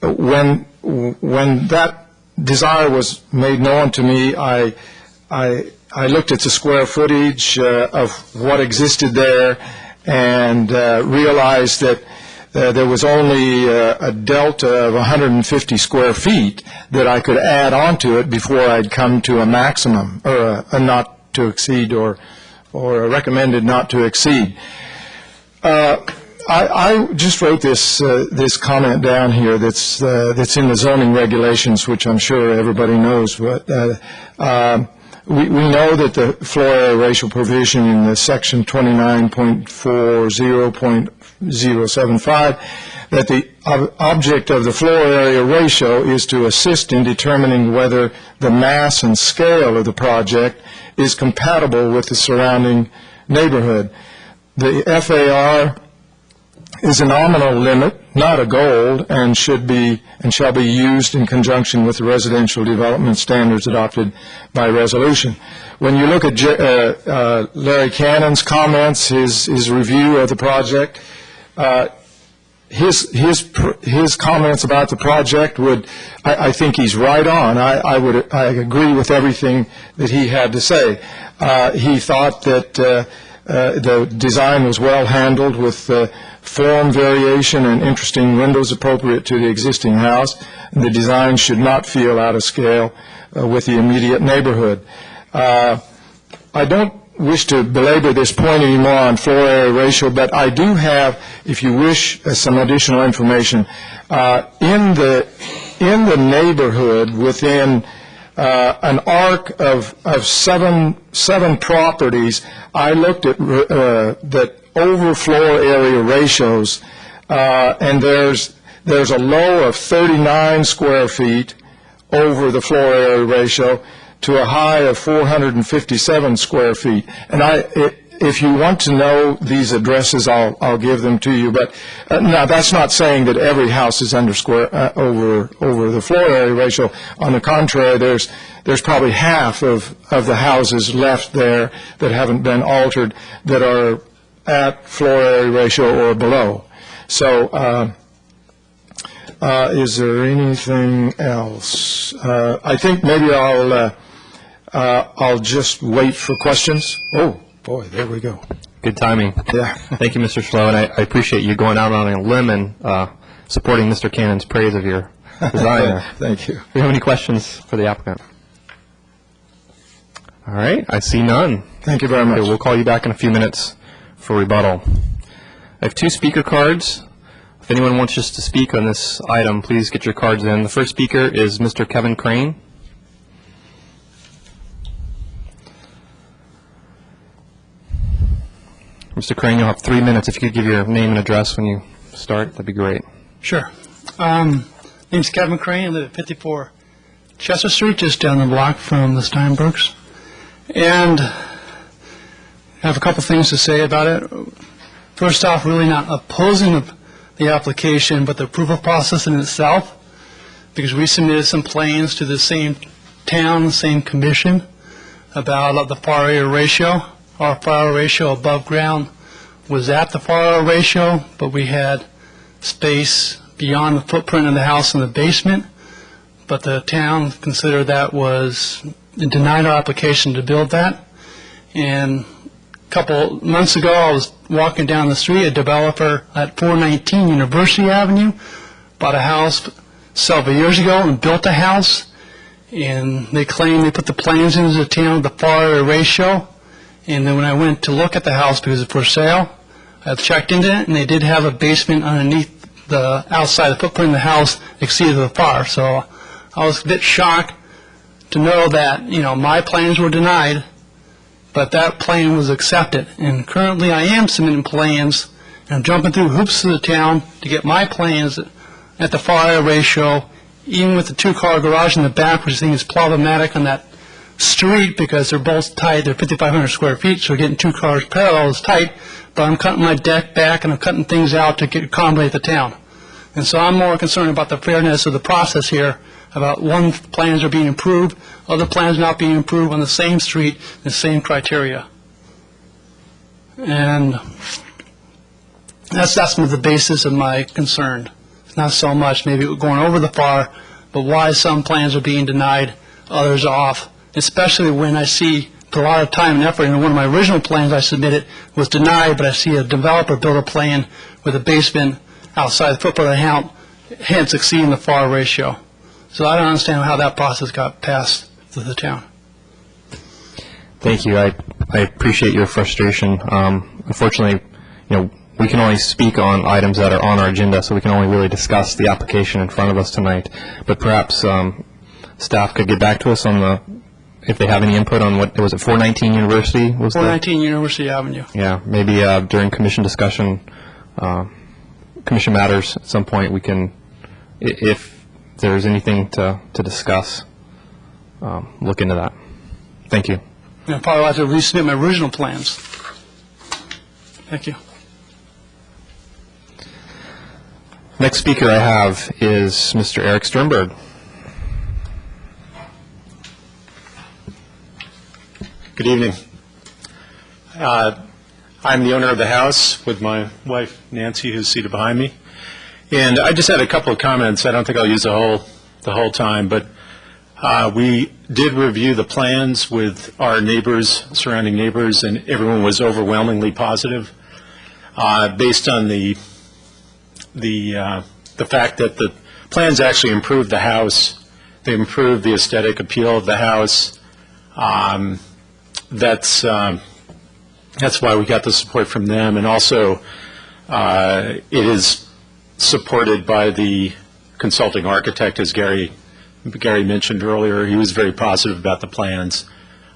when that desire was made known to me, I looked at the square footage of what existed there and realized that there was only a delta of 150 square feet that I could add onto it before I'd come to a maximum, or a not to exceed, or a recommended not to exceed. I just wrote this comment down here that's in the zoning regulations, which I'm sure everybody knows. But we know that the floor area ratio provision in the section 29.40.075, that the object of the floor area ratio is to assist in determining whether the mass and scale of the project is compatible with the surrounding neighborhood. The FAR is a nominal limit, not a goal, and shall be used in conjunction with the residential development standards adopted by resolution. When you look at Larry Cannon's comments, his review of the project, his comments about the project I think he's right on. I agree with everything that he had to say. He thought that the design was well handled with form variation and interesting windows appropriate to the existing house. The design should not feel out of scale with the immediate neighborhood. I don't wish to belabor this point anymore on floor area ratio, but I do have, if you wish, some additional information. In the neighborhood, within an arc of seven properties, I looked at that over floor area ratios, and there's a low of 39 square feet over the floor area ratio to a high of 457 square feet. And if you want to know these addresses, I'll give them to you. But now that's not saying that every house is under over the floor area ratio. On the contrary, there's probably half of the houses left there that haven't been altered that are at floor area ratio or below. So is there anything else? I think maybe I'll just wait for questions. Oh, boy, there we go. Good timing. Yeah. Thank you, Mr. Schlow, and I appreciate you going out on a limb and supporting Mr. Cannon's praise of your design. Thank you. Do you have any questions for the applicant? All right, I see none. Thank you very much. Okay, we'll call you back in a few minutes for rebuttal. I have 2 speaker cards. If anyone wants just to speak on this item, please get your cards in. The first speaker is Mr. Kevin Crane. Mr. Crane, you'll have 3 minutes. If you could give your name and address when you start, that'd be great. Sure. Name's Kevin Crane. I live at 54 Chester Street, just down the block from the Steinbergs. And I have a couple things to say about it. First off, really not opposing the application, but the approval process in itself, because we submitted some plans to the same town, the same commission, about the FAR area ratio. Our FAR ratio above ground was at the FAR ratio, but we had space beyond the footprint of the house in the basement. But the town considered that was, denied our application to build that. And a couple months ago, I was walking down the street, a developer at 419 University Avenue bought a house several years ago and built a house. And they claimed they put the plans into the town of the FAR area ratio. And then when I went to look at the house because it's for sale, I checked into it, and they did have a basement underneath the outside the footprint of the house exceeded the FAR. So I was a bit shocked to know that, my plans were denied, but that plan was accepted. And currently I am submitting plans, and I'm jumping through hoops to the town to get my plans at the FAR area ratio, even with the 2-car garage in the back, which I think is problematic on that street because they're both tight. They're 5,500 square feet, so getting 2 cars parallel is tight. But I'm cutting my deck back and I'm cutting things out to accommodate the town. And so I'm more concerned about the fairness of the process here, about one plans are being approved, other plans not being approved on the same street, the same criteria. And that's the basis of my concern. It's not so much maybe going over the FAR, but why some plans are being denied, others are off. Especially when I see a lot of time and effort, and one of my original plans I submitted was denied, but I see a developer build a plan with a basement outside the footprint of the house, hence exceeding the FAR ratio. So I don't understand how that process got passed to the town. Thank you. I appreciate your frustration. Unfortunately, we can only speak on items that are on our agenda, so we can only really discuss the application in front of us tonight. But perhaps staff could get back to us on if they have any input on what, was it 419 University? 419 University Avenue. Yeah, maybe during commission discussion, commission matters at some point, we can, if there's anything to discuss, look into that. Thank you. And I'd probably have to resubmit my original plans. Thank you. Next speaker I have is Mr. Eric Sternberg. Good evening. I'm the owner of the house with my wife, Nancy, who's seated behind me. And I just had a couple of comments. I don't think I'll use the whole time, but we did review the plans with our neighbors, surrounding neighbors, and everyone was overwhelmingly positive based on the fact that the plans actually improved the house. They improved the aesthetic appeal of the house. That's that's why we got the support from them. And also, it is supported by the consulting architect, as Gary mentioned earlier. He was very positive about the plans,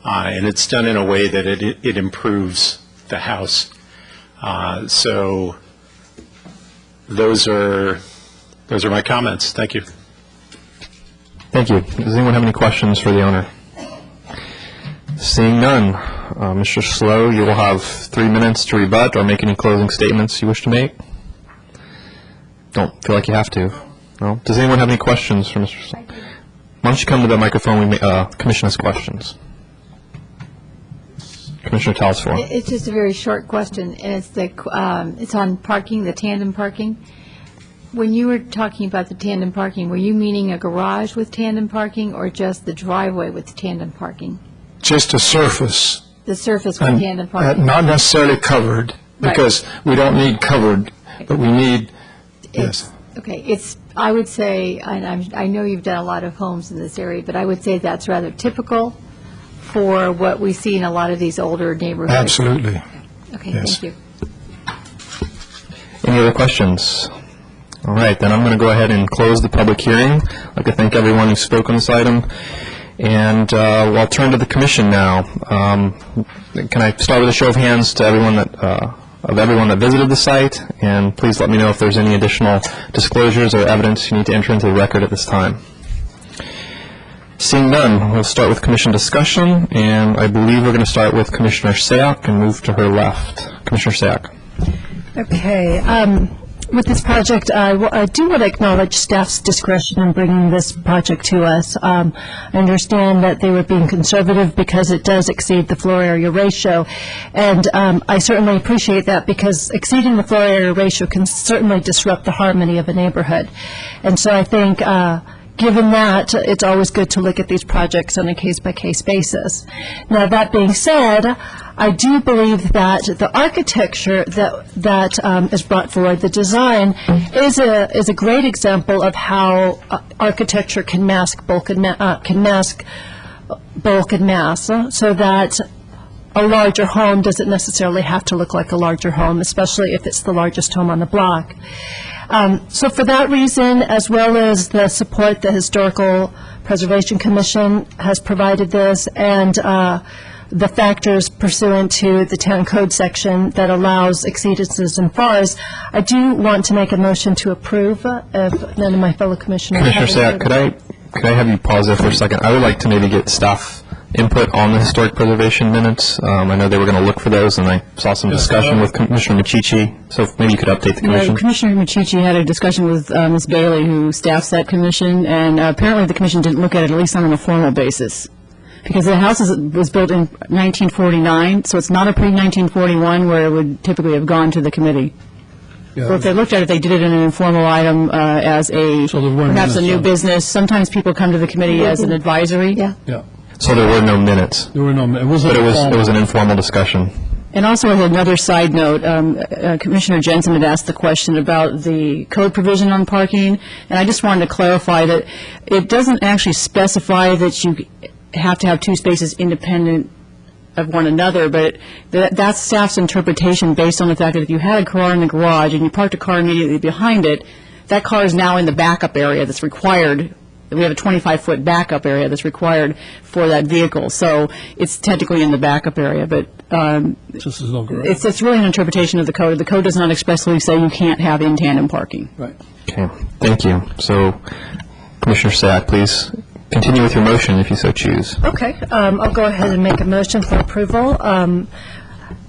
and it's done in a way that it improves the house. So those are my comments. Thank you. Thank you. Does anyone have any questions for the owner? Seeing none, Mr. Slow, you will have 3 minutes to rebut or make any closing statements you wish to make. Don't feel like you have to. No? Does anyone have any questions for Mr. Slow? Why don't you come to the microphone? Commission has questions. Commissioner Talsfor. It's just a very short question, and it's on parking, the tandem parking. When you were talking about the tandem parking, were you meaning a garage with tandem parking or just the driveway with tandem parking? Just a surface. The surface with And, tandem parking? not necessarily covered, Right. because we don't need covered, but we need, yes. Okay, I would say, and I know you've done a lot of homes in this area, but I would say that's rather typical for what we see in a lot of these older neighborhoods. Absolutely. Okay, Yes. thank you. Any other questions? All right, then I'm going to go ahead and close the public hearing. I'd like to thank everyone who spoke on this item. And I'll turn to the commission now. Can I start with a show of hands to everyone that visited the site? And please let me know if there's any additional disclosures or evidence you need to enter into the record at this time. Seeing none, we'll start with commission discussion, and I believe we're going to start with Commissioner Sayak and move to her left. Commissioner Sayak. Okay. With this project, I do want to acknowledge staff's discretion in bringing this project to us. I understand that they were being conservative because it does exceed the floor area ratio, and I certainly appreciate that because exceeding the floor area ratio can certainly disrupt the harmony of a neighborhood. And so I think given that, it's always good to look at these projects on a case-by-case basis. Now, that being said, I do believe that the architecture that is brought forward, the design, is a great example of how architecture can mask bulk and mass, so that a larger home doesn't necessarily have to look like a larger home, especially if it's the largest home on the block. So for that reason, as well as the support the Historical Preservation Commission has provided this, and the factors pursuant to the town code section that allows exceedances and FARs, I do want to make a motion to approve if none of my fellow commissioners have Commissioner any Sayak, could I have you pause there for a second? I would like to maybe get staff input on the historic preservation minutes. I know they were going to look for those, and I saw some discussion with Commissioner Machici, so maybe you could update the commission. Yeah, Commissioner Machici had a discussion with Ms. Bailey, who staffs that commission, and apparently the commission didn't look at it, at least on a formal basis, because the house was built in 1949, so it's not a pre-1941 where it would typically have gone to the committee. So if they looked at it, they did it in an informal item as perhaps a new business. Sometimes people come to the committee as an advisory. Yeah. So there were no minutes? There were no, but it was an informal discussion. And also, as another side note, Commissioner Jensen had asked the question about the code provision on parking, and I just wanted to clarify that it doesn't actually specify that you have to have two spaces independent of one another, but that's staff's interpretation based on the fact that if you had a car in the garage and you parked a car immediately behind it, that car is now in the backup area that's required. We have a 25-foot backup area that's required for that vehicle, so it's technically in the backup area, but it's really an interpretation of the code. The code does not expressly say you can't have in-tandem parking. Right. Okay, thank you. So, Commissioner Sack, please continue with your motion if you so choose. Okay, I'll go ahead and make a motion for approval.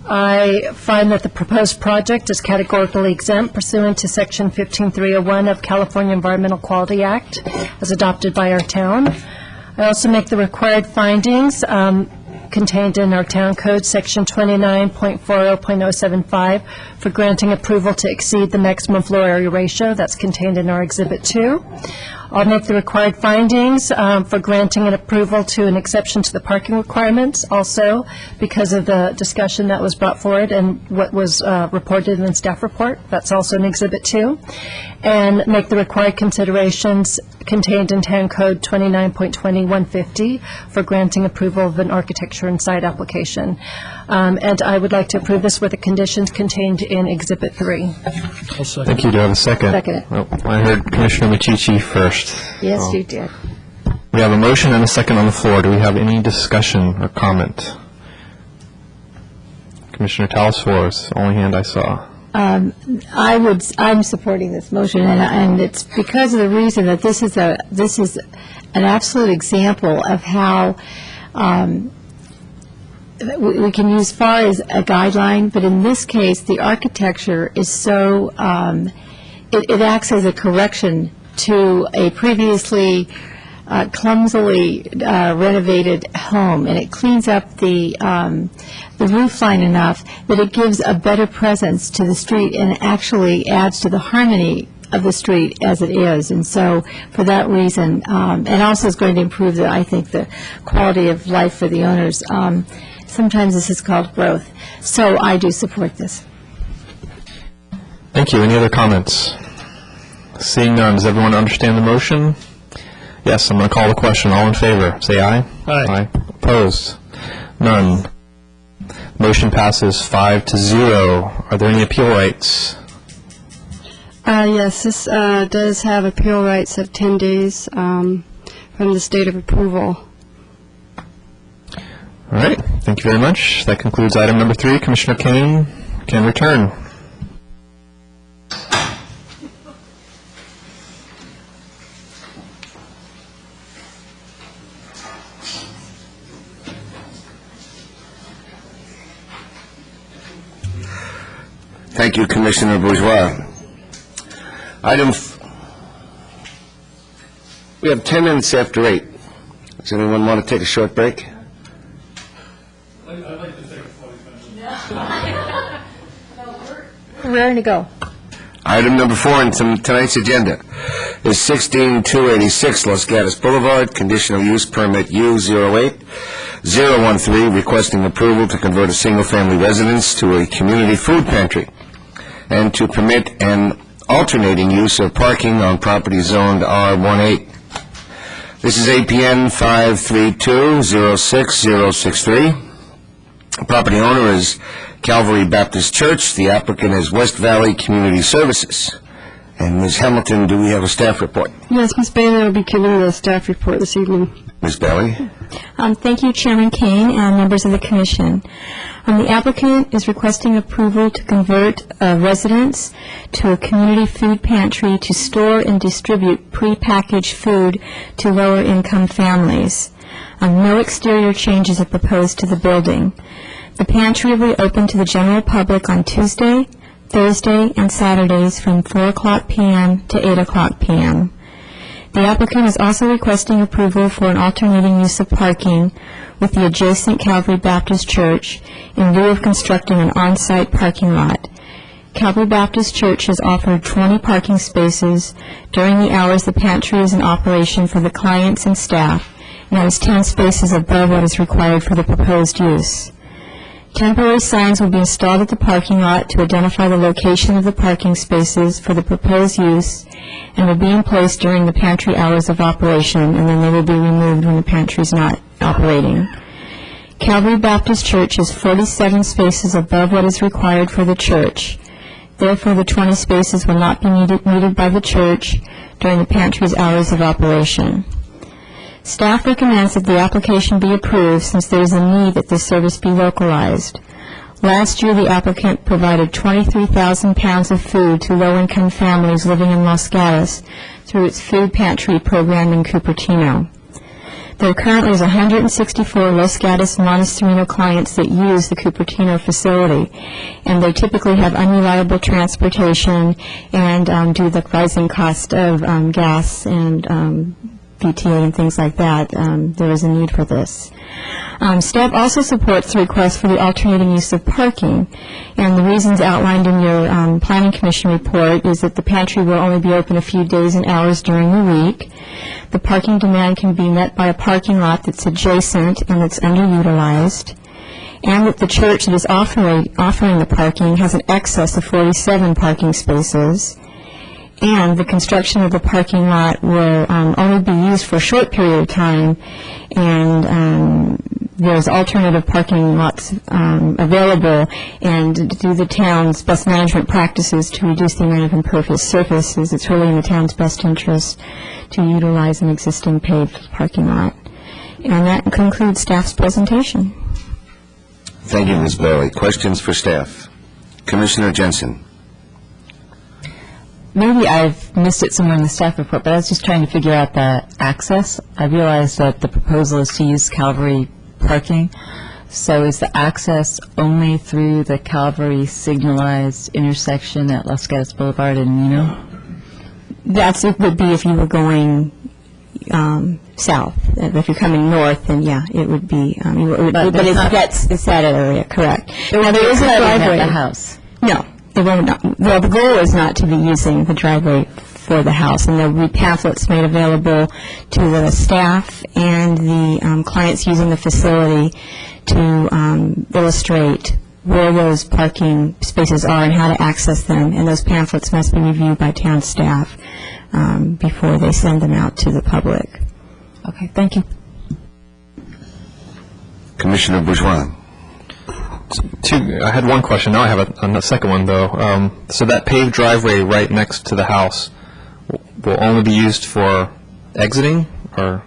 I find that the proposed project is categorically exempt pursuant to Section 15301 of California Environmental Quality Act as adopted by our town. I also make the required findings contained in our town code, Section 29.40.075, for granting approval to exceed the maximum floor area ratio that's contained in our Exhibit 2. I'll make the required findings for granting an approval to an exception to the parking requirements also because of the discussion that was brought forward and what was reported in the staff report. That's also in Exhibit 2. And make the required considerations contained in Town Code 29.20-150 for granting approval of an architecture and site application. And I would like to approve this with the conditions contained in Exhibit 3. I'll second. Thank you. Do I have a second? Second. Oh, I heard Commissioner Machici first. Yes, Oh. you did. We have a motion and a second on the floor. Do we have any discussion or comment? Commissioner Talasfore is the only hand I saw. I'm supporting this motion, and it's because of the reason that this is an absolute example of how we can use FAR as a guideline, but in this case, the architecture is so, it acts as a correction to a previously clumsily renovated home, and it cleans up the roof line enough that it gives a better presence to the street and actually adds to the harmony of the street as it is. And so for that reason, and also is going to improve, I think, the quality of life for the owners. Sometimes this is called growth. So I do support this. Thank you. Any other comments? Seeing none, does everyone understand the motion? Yes, I'm going to call the question. All in favor, say aye. Aye. Opposed? None. Motion passes 5-0. Are there any appeal rights? Yes, this does have appeal rights of 10 days from the state of approval. All right. Thank you very much. That concludes item number 3. Commissioner Kane can return. Thank you, Commissioner Bourgeois. We have 10 minutes after 8. Does anyone want to take a short break? I'd like to take a 45 minutes. We're ready to go. Item number 4 on tonight's agenda is 16286 Los Gatos Boulevard, conditional use permit U08013, requesting approval to convert a single-family residence to a community food pantry and to permit an alternating use of parking on property zoned R18. This is APN 532-06063. Property owner is Calvary Baptist Church. The applicant is West Valley Community Services. And Ms. Hamilton, do we have a staff report? Yes, Ms. Bailey will be giving the staff report this evening. Ms. Bailey? Thank you, Chairman Kane and members of the Commission. The applicant is requesting approval to convert a residence to a community food pantry to store and distribute prepackaged food to lower-income families. No exterior changes are proposed to the building. The pantry will be open to the general public on Tuesday, Thursday, and Saturdays from 4 o'clock p.m. to 8 o'clock p.m. The applicant is also requesting approval for an alternating use of parking with the adjacent Calvary Baptist Church in lieu of constructing an on-site parking lot. Calvary Baptist Church has offered 20 parking spaces during the hours the pantry is in operation for the clients and staff, and that is 10 spaces above what is required for the proposed use. Temporary signs will be installed at the parking lot to identify the location of the parking spaces for the proposed use and will be in place during the pantry hours of operation, and then they will be removed when the pantry is not operating. Calvary Baptist Church is 47 spaces above what is required for the church. Therefore, the 20 spaces will not be needed by the church during the pantry's hours of operation. Staff recommends that the application be approved since there is a need that this service be localized. Last year, the applicant provided 23,000 pounds of food to low-income families living in Los Gatos through its food pantry program in Cupertino. There currently is 164 Los Gatos Montessorino clients that use the Cupertino facility, and they typically have unreliable transportation and due to the rising cost of gas and PTA and things like that, there is a need for this. Staff also supports the request for the alternating use of parking, and the reasons outlined in your Planning Commission report is that the pantry will only be open a few days and hours during the week. The parking demand can be met by a parking lot that's adjacent and that's underutilized, and that the church that is offering the parking has an excess of 47 parking spaces, and the construction of the parking lot will only be used for a short period of time, and there's alternative parking lots available, and due to the town's best management practices to reduce the amount of impervious surfaces, it's really in the town's best interest to utilize an existing paved parking lot. And that concludes staff's presentation. Thank you, Ms. Bailey. Questions for staff? Commissioner Jensen. Maybe I've missed it somewhere in the staff report, but I was just trying to figure out the access. I realized that the proposal is to use Calvary parking. So is the access only through the Calvary signalized intersection at Los Gatos Boulevard and Nino? It would be if you were going south. If you're coming north, then yeah, it would be. It's that area, correct. Now there is a driveway. At the house? No, it will not. Well, the goal is not to be using the driveway for the house, and there will be pamphlets made available to the staff and the clients using the facility to illustrate where those parking spaces are and how to access them, and those pamphlets must be reviewed by town staff before they send them out to the public. Okay, thank you. Commissioner Bourgeois. I had one question. Now I have a second one, though. So that paved driveway right next to the house will only be used for exiting, or?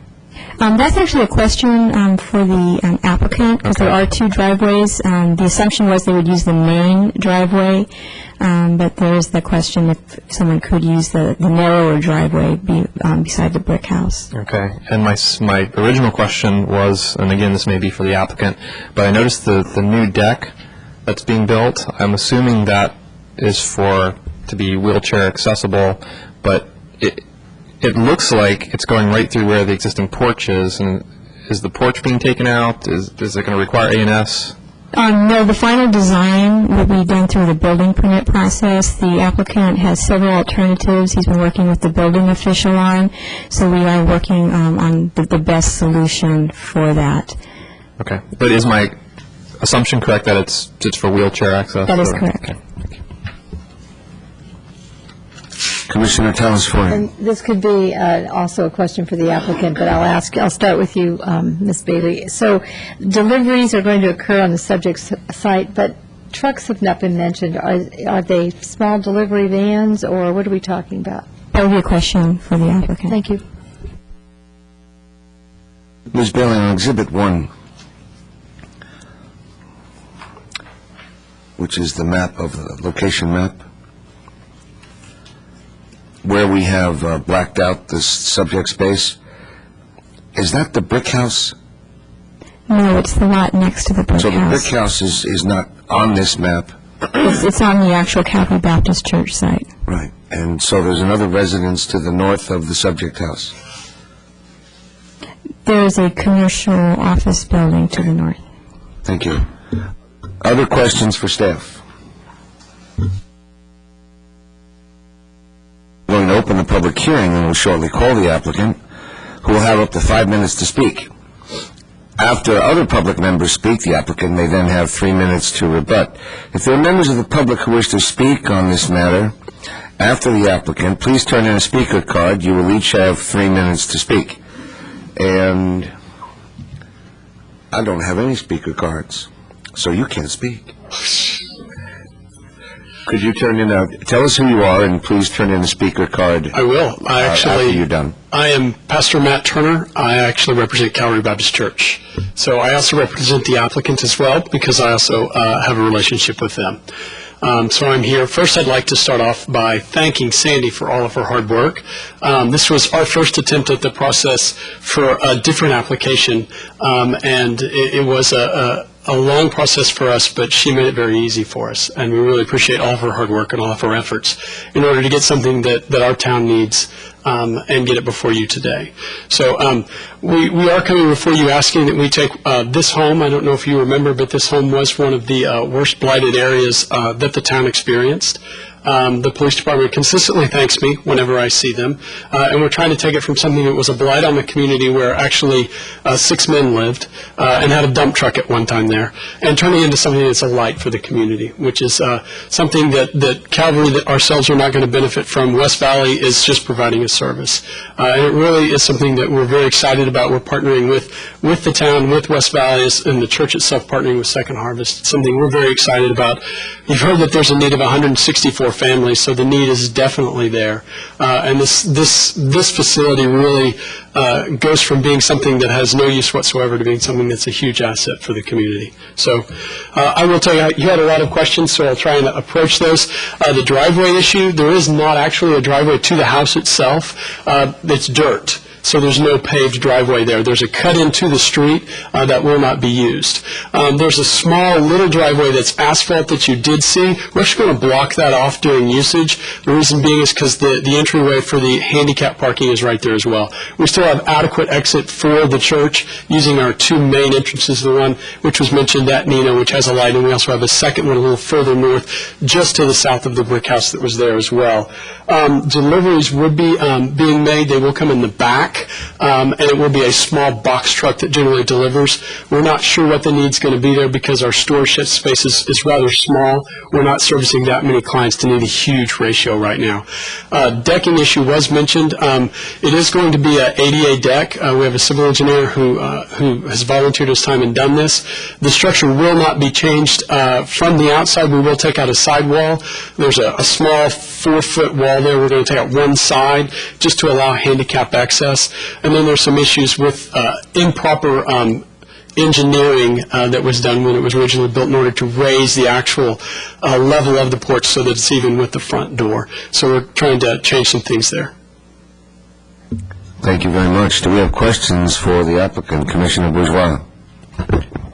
That's actually a question for the applicant, because there are two driveways. The assumption was they would use the main driveway, but there is the question if someone could use the narrower driveway beside the brick house. Okay. And my original question was, and again, this may be for the applicant, but I noticed the new deck that's being built. I'm assuming that is to be wheelchair accessible, but it looks like it's going right through where the existing porch is. And is the porch being taken out? Is it going to require A&S? No, the final design will be done through the building permit process. The applicant has several alternatives he's been working with the building official on, so we are working on the best solution for that. Okay. But is my assumption correct that it's just for wheelchair access? That is correct. Okay. Commissioner Telesford. And this could be also a question for the applicant, but I'll start with you, Ms. Bailey. So deliveries are going to occur on the subject site, but trucks have not been mentioned. Are they small delivery vans, or what are we talking about? That would be a question for the applicant. Thank you. Ms. Bailey, on Exhibit 1, which is the map of the location map, where we have blacked out this subject space, is that the brick house? No, it's the lot next to the brick house. So the brick house is not on this map? It's on the actual Calvary Baptist Church site. Right. And so there's another residence to the north of the subject house? There is a commercial office building to the north. Thank you. Other questions for staff? We're going to open the public hearing and we'll shortly call the applicant, who will have up to 5 minutes to speak. After other public members speak, the applicant may then have 3 minutes to rebut. If there are members of the public who wish to speak on this matter after the applicant, please turn in a speaker card. You will each have 3 minutes to speak. And I don't have any speaker cards, so you can't speak. Could you tell us who you are, and please turn in a speaker card? I will. After you're done. I am Pastor Matt Turner. I actually represent Calvary Baptist Church. So I also represent the applicant as well, because I also have a relationship with them. So I'm here. First, I'd like to start off by thanking Sandy for all of her hard work. This was our first attempt at the process for a different application, and it was a a long process for us, but she made it very easy for us, and we really appreciate all of her hard work and all of her efforts in order to get something that our town needs and get it before you today. So we are coming before you asking that we take this home. I don't know if you remember, but this home was one of the worst blighted areas that the town experienced. The police department consistently thanks me whenever I see them, and we're trying to take it from something that was a blight on the community where actually 6 men lived and had a dump truck at one time there, and turning it into something that's a light for the community, which is something that Calvary that ourselves are not going to benefit from. West Valley is just providing a service, and it really is something that we're very excited about. We're partnering with the town, with West Valley, and the church itself partnering with Second Harvest. It's something we're very excited about. You've heard that there's a need of 164 families, so the need is definitely there. And this facility really goes from being something that has no use whatsoever to being something that's a huge asset for the community. So I will tell you, you had a lot of questions, so I'll try and approach those. The driveway issue, there is not actually a driveway to the house itself. It's dirt. So there's no paved driveway there. There's a cut into the street that will not be used. There's a small little driveway that's asphalt that you did see. We're actually going to block that off during usage. The reason being is because the entryway for the handicap parking is right there as well. We still have adequate exit for the church using our 2 main entrances, the one which was mentioned at Nino, which has a light, and we also have a second one a little further north, just to the south of the brick house that was there as well. Deliveries would be being made. They will come in the back. And it will be a small box truck that generally delivers. We're not sure what the need's going to be there because our storage shed space is rather small. We're not servicing that many clients to need a huge ratio right now. Decking issue was mentioned. It is going to be an ADA deck. We have a civil engineer who has volunteered his time and done this. The structure will not be changed from the outside. We will take out a side wall. There's a small 4-foot wall there. We're going to take out one side just to allow handicap access. And then there's some issues with improper engineering that was done when it was originally built in order to raise the actual level of the porch so that it's even with the front door. So we're trying to change some things there. Thank you very much. Do we have questions for the applicant, Commissioner Bourgeois?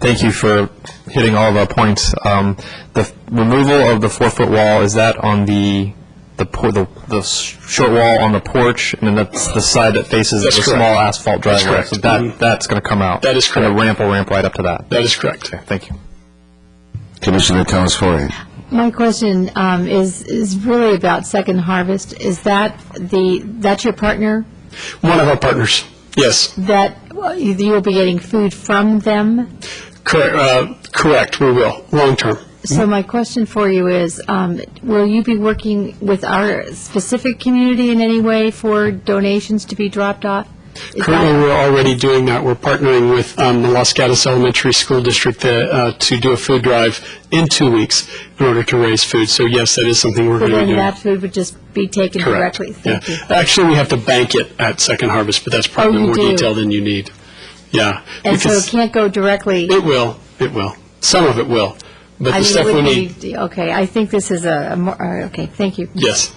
Thank you for hitting all of our points. The removal of the 4-foot wall, is that on the short wall on the porch, and then that's the side that faces the small asphalt driveway? That's correct. So that's going to come out? That is correct. And the ramp will ramp right up to that? That is correct. Okay, thank you. Commissioner Telesfori. My question is really about Second Harvest. Is that's your partner? One of our partners, yes. That you will be getting food from them? Correct, we will, long term. So my question for you is, will you be working with our specific community in any way for donations to be dropped off? Currently, we're already doing that. We're partnering with the Los Gatos Elementary School District to do a food drive in 2 weeks in order to raise food. So yes, that is something we're going to be doing. Then that food would just be taken Correct. directly? Thank you. Actually, we have to bank it at Second Harvest, but that's probably more detail than you need. Yeah. And so it can't go directly? It will. Some of it will. But the stuff we need. Okay, I think this is okay, thank you. Yes.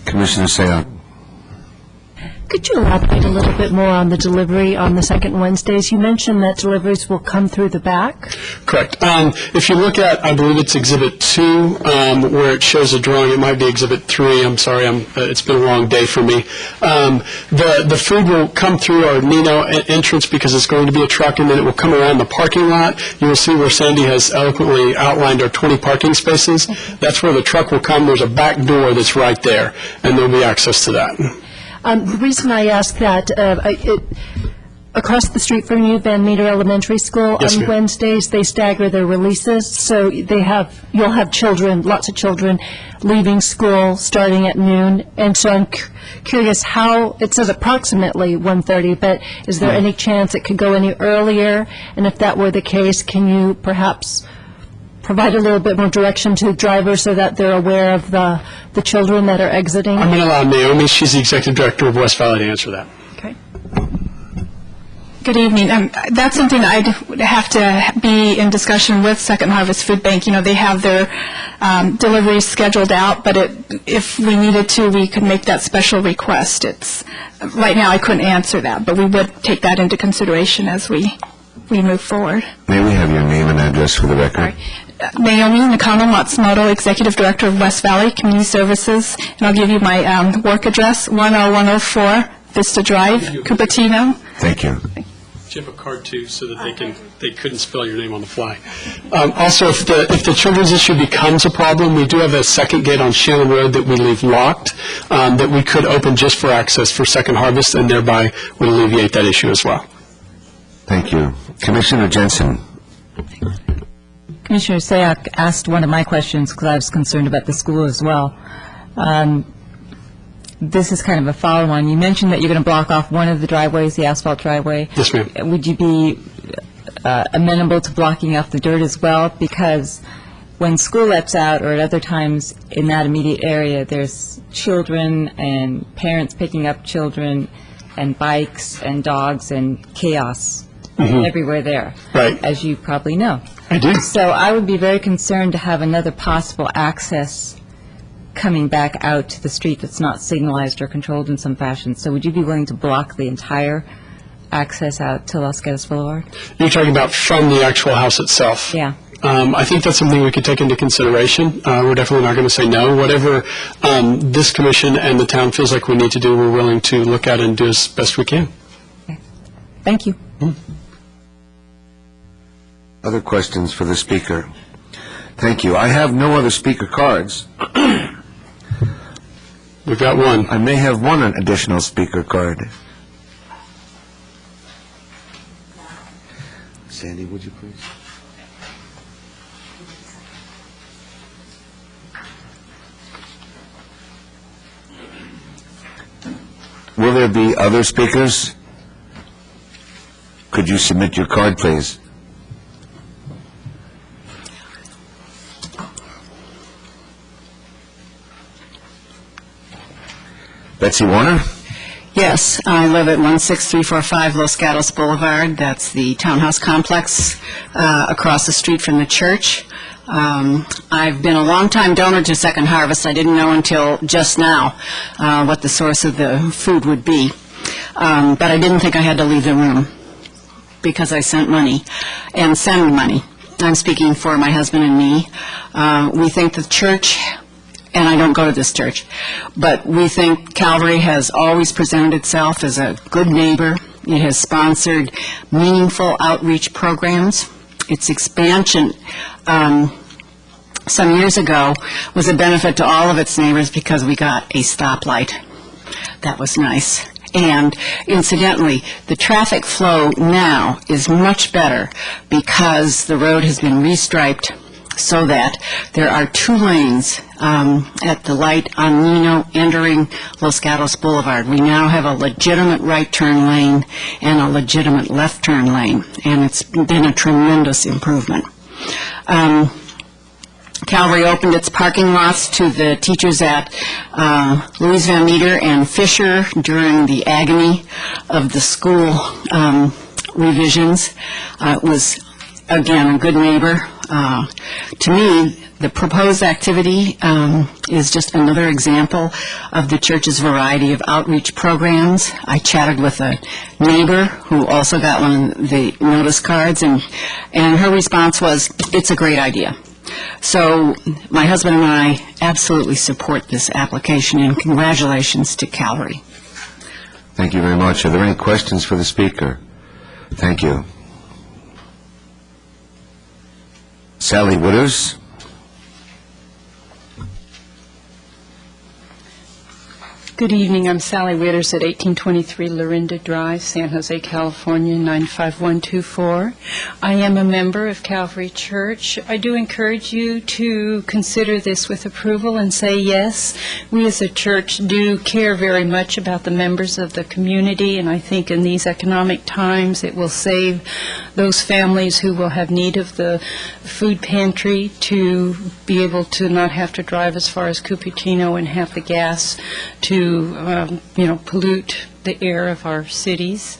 Commissioner Sayat. Could you elaborate a little bit more on the delivery on the second Wednesdays? You mentioned that deliveries will come through the back? Correct. If you look at, I believe it's Exhibit 2, where it shows a drawing. It might be Exhibit 3. I'm sorry, it's been a long day for me. The food will come through our Nino entrance because it's going to be a truck, and then it will come around the parking lot. You will see where Sandy has eloquently outlined our 20 parking spaces. That's where the truck will come. There's a back door that's right there, and there will be access to that. The reason I ask that, across the street from you, Van Meter Elementary School, Yes, on ma'am. Wednesdays, they stagger their releases, so you'll have children, lots of children, leaving school starting at noon, and so I'm curious how, it says approximately 1:30, but is there any chance it could go any earlier? And if that were the case, can you perhaps provide a little bit more direction to drivers so that they're aware of the children that are exiting? I'm going to allow Naomi, she's the Executive Director of West Valley, to answer that. Okay. Good evening. That's something I'd have to be in discussion with Second Harvest Food Bank. You know, they have their deliveries scheduled out, but if we needed to, we could make that special request. Right now, I couldn't answer that, but we would take that into consideration as we we move forward. May we have your name and address for the record? Naomi Nakano Matsumoto, Executive Director of West Valley Community Services, and I'll give you my work address, 10104 Vista Drive, Cupertino. Thank you. Do you have a card too, so that they couldn't spell your name on the fly? Also, if the children's issue becomes a problem, we do have a second gate on Shannon Road that we leave locked, that we could open just for access for Second Harvest, and thereby would alleviate that issue as well. Thank you. Commissioner Jensen. Commissioner Sayak asked one of my questions because I was concerned about the school as well. This is kind of a follow-on. You mentioned that you're going to block off one of the driveways, the asphalt driveway. Yes, ma'am. Would you be amenable to blocking off the dirt as well? Because when school lets out or at other times in that immediate area, there's children and parents picking up children and bikes and dogs and chaos everywhere there, right, as you probably know. I do. So I would be very concerned to have another possible access coming back out to the street that's not signalized or controlled in some fashion. So would you be willing to block the entire access out to Los Gatos Boulevard? You're talking about from the actual house itself? Yeah. I think that's something we could take into consideration. We're definitely not going to say no. Whatever this commission and the town feels like we need to do, we're willing to look at and do as best we can. Okay. Thank you. Other questions for the speaker? Thank you. I have no other speaker cards. We've got one. I may have one additional speaker card. Sandy, would you please? Will there be other speakers? Could you submit your card, please? Betsy Warner? Yes, I live at 16345 Los Gatos Boulevard. That's the townhouse complex across the street from the church. I've been a long-time donor to Second Harvest. I didn't know until just now what the source of the food would be. But I didn't think I had to leave the room because I sent money and send money. I'm speaking for my husband and me. We think the church, and I don't go to this church, but we think Calvary has always presented itself as a good neighbor. It has sponsored meaningful outreach programs. Its expansion some years ago was a benefit to all of its neighbors because we got a stoplight. That was nice. And incidentally, the traffic flow now is much better because the road has been restriped so that there are 2 lanes at the light on Nino entering Los Gatos Boulevard. We now have a legitimate right turn lane and a legitimate left turn lane, and it's been a tremendous improvement. Calvary opened its parking lots to the teachers at Louis Van Meter and Fisher during the agony of the school revisions. It was, again, a good neighbor. To me, the proposed activity is just another example of the church's variety of outreach programs. I chatted with a neighbor who also got one of the notice cards, and her response was, "It's a great idea." So my husband and I absolutely support this application, and congratulations to Calvary. Thank you very much. Are there any questions for the speaker? Thank you. Sally Witters? Good evening. I'm Sally Witters at 1823 Lorinda Drive, San Jose, California, 95124. I am a member of Calvary Church. I do encourage you to consider this with approval and say yes. We as a church do care very much about the members of the community, and I think in these economic times it will save those families who will have need of the food pantry to be able to not have to drive as far as Cupertino and have the gas to pollute the air of our cities.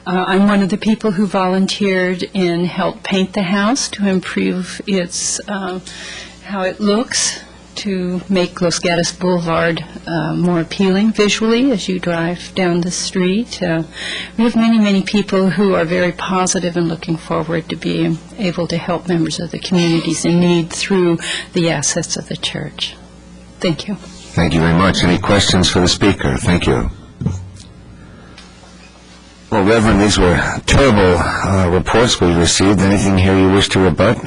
I'm one of the people who volunteered and helped paint the house to improve its how it looks, to make Los Gatos Boulevard more appealing visually as you drive down the street. We have many, many people who are very positive and looking forward to being able to help members of the communities in need through the assets of the church. Thank you. Thank you very much. Any questions for the speaker? Thank you. Well, Reverend, these were terrible reports we received. Anything here you wish to rebut?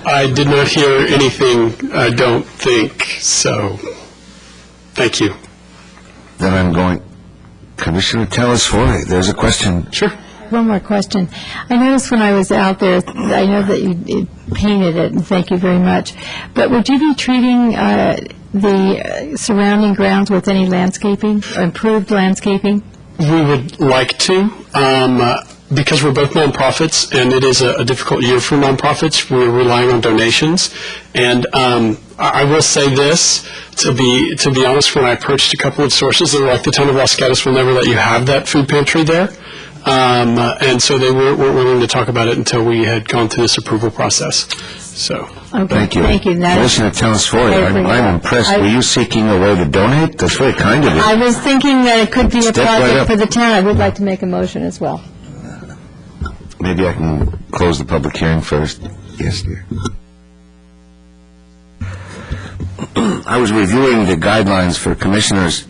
I did not hear anything, I don't think, so thank you. Then I'm going, Commissioner Telesfori, there's a question. Sure. One more question. I noticed when I was out there, I know that you painted it, and thank you very much, but would you be treating the surrounding grounds with any landscaping, or improved landscaping? We would like to, because we're both nonprofits, and it is a difficult year for nonprofits. We're relying on donations, and I will say this, to be honest, when I approached a couple of sources, they were like, the town of Los Gatos will never let you have that food pantry there, and so they weren't willing to talk about it until we had gone through this approval process. So. Okay. Thank you. Thank you. Commissioner Telesfori, I'm impressed. Were you seeking a way to donate? That's very kind of you. I was thinking that it could be a Step right project up. for the town. I would like to make a motion as well. Maybe I can close the public hearing first. Yes, dear. I was reviewing the guidelines for commissioners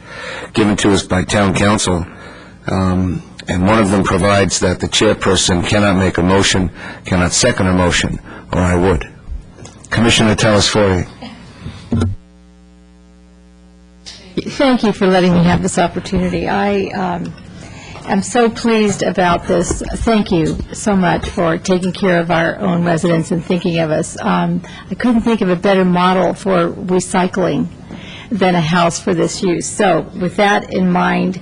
given to us by town council, and one of them provides that the chairperson cannot make a motion, cannot second a motion, or I would. Commissioner Telesfori. Thank you for letting me have this opportunity. I am so pleased about this. Thank you so much for taking care of our own residents and thinking of us. I couldn't think of a better model for recycling than a house for this use. So with that in mind,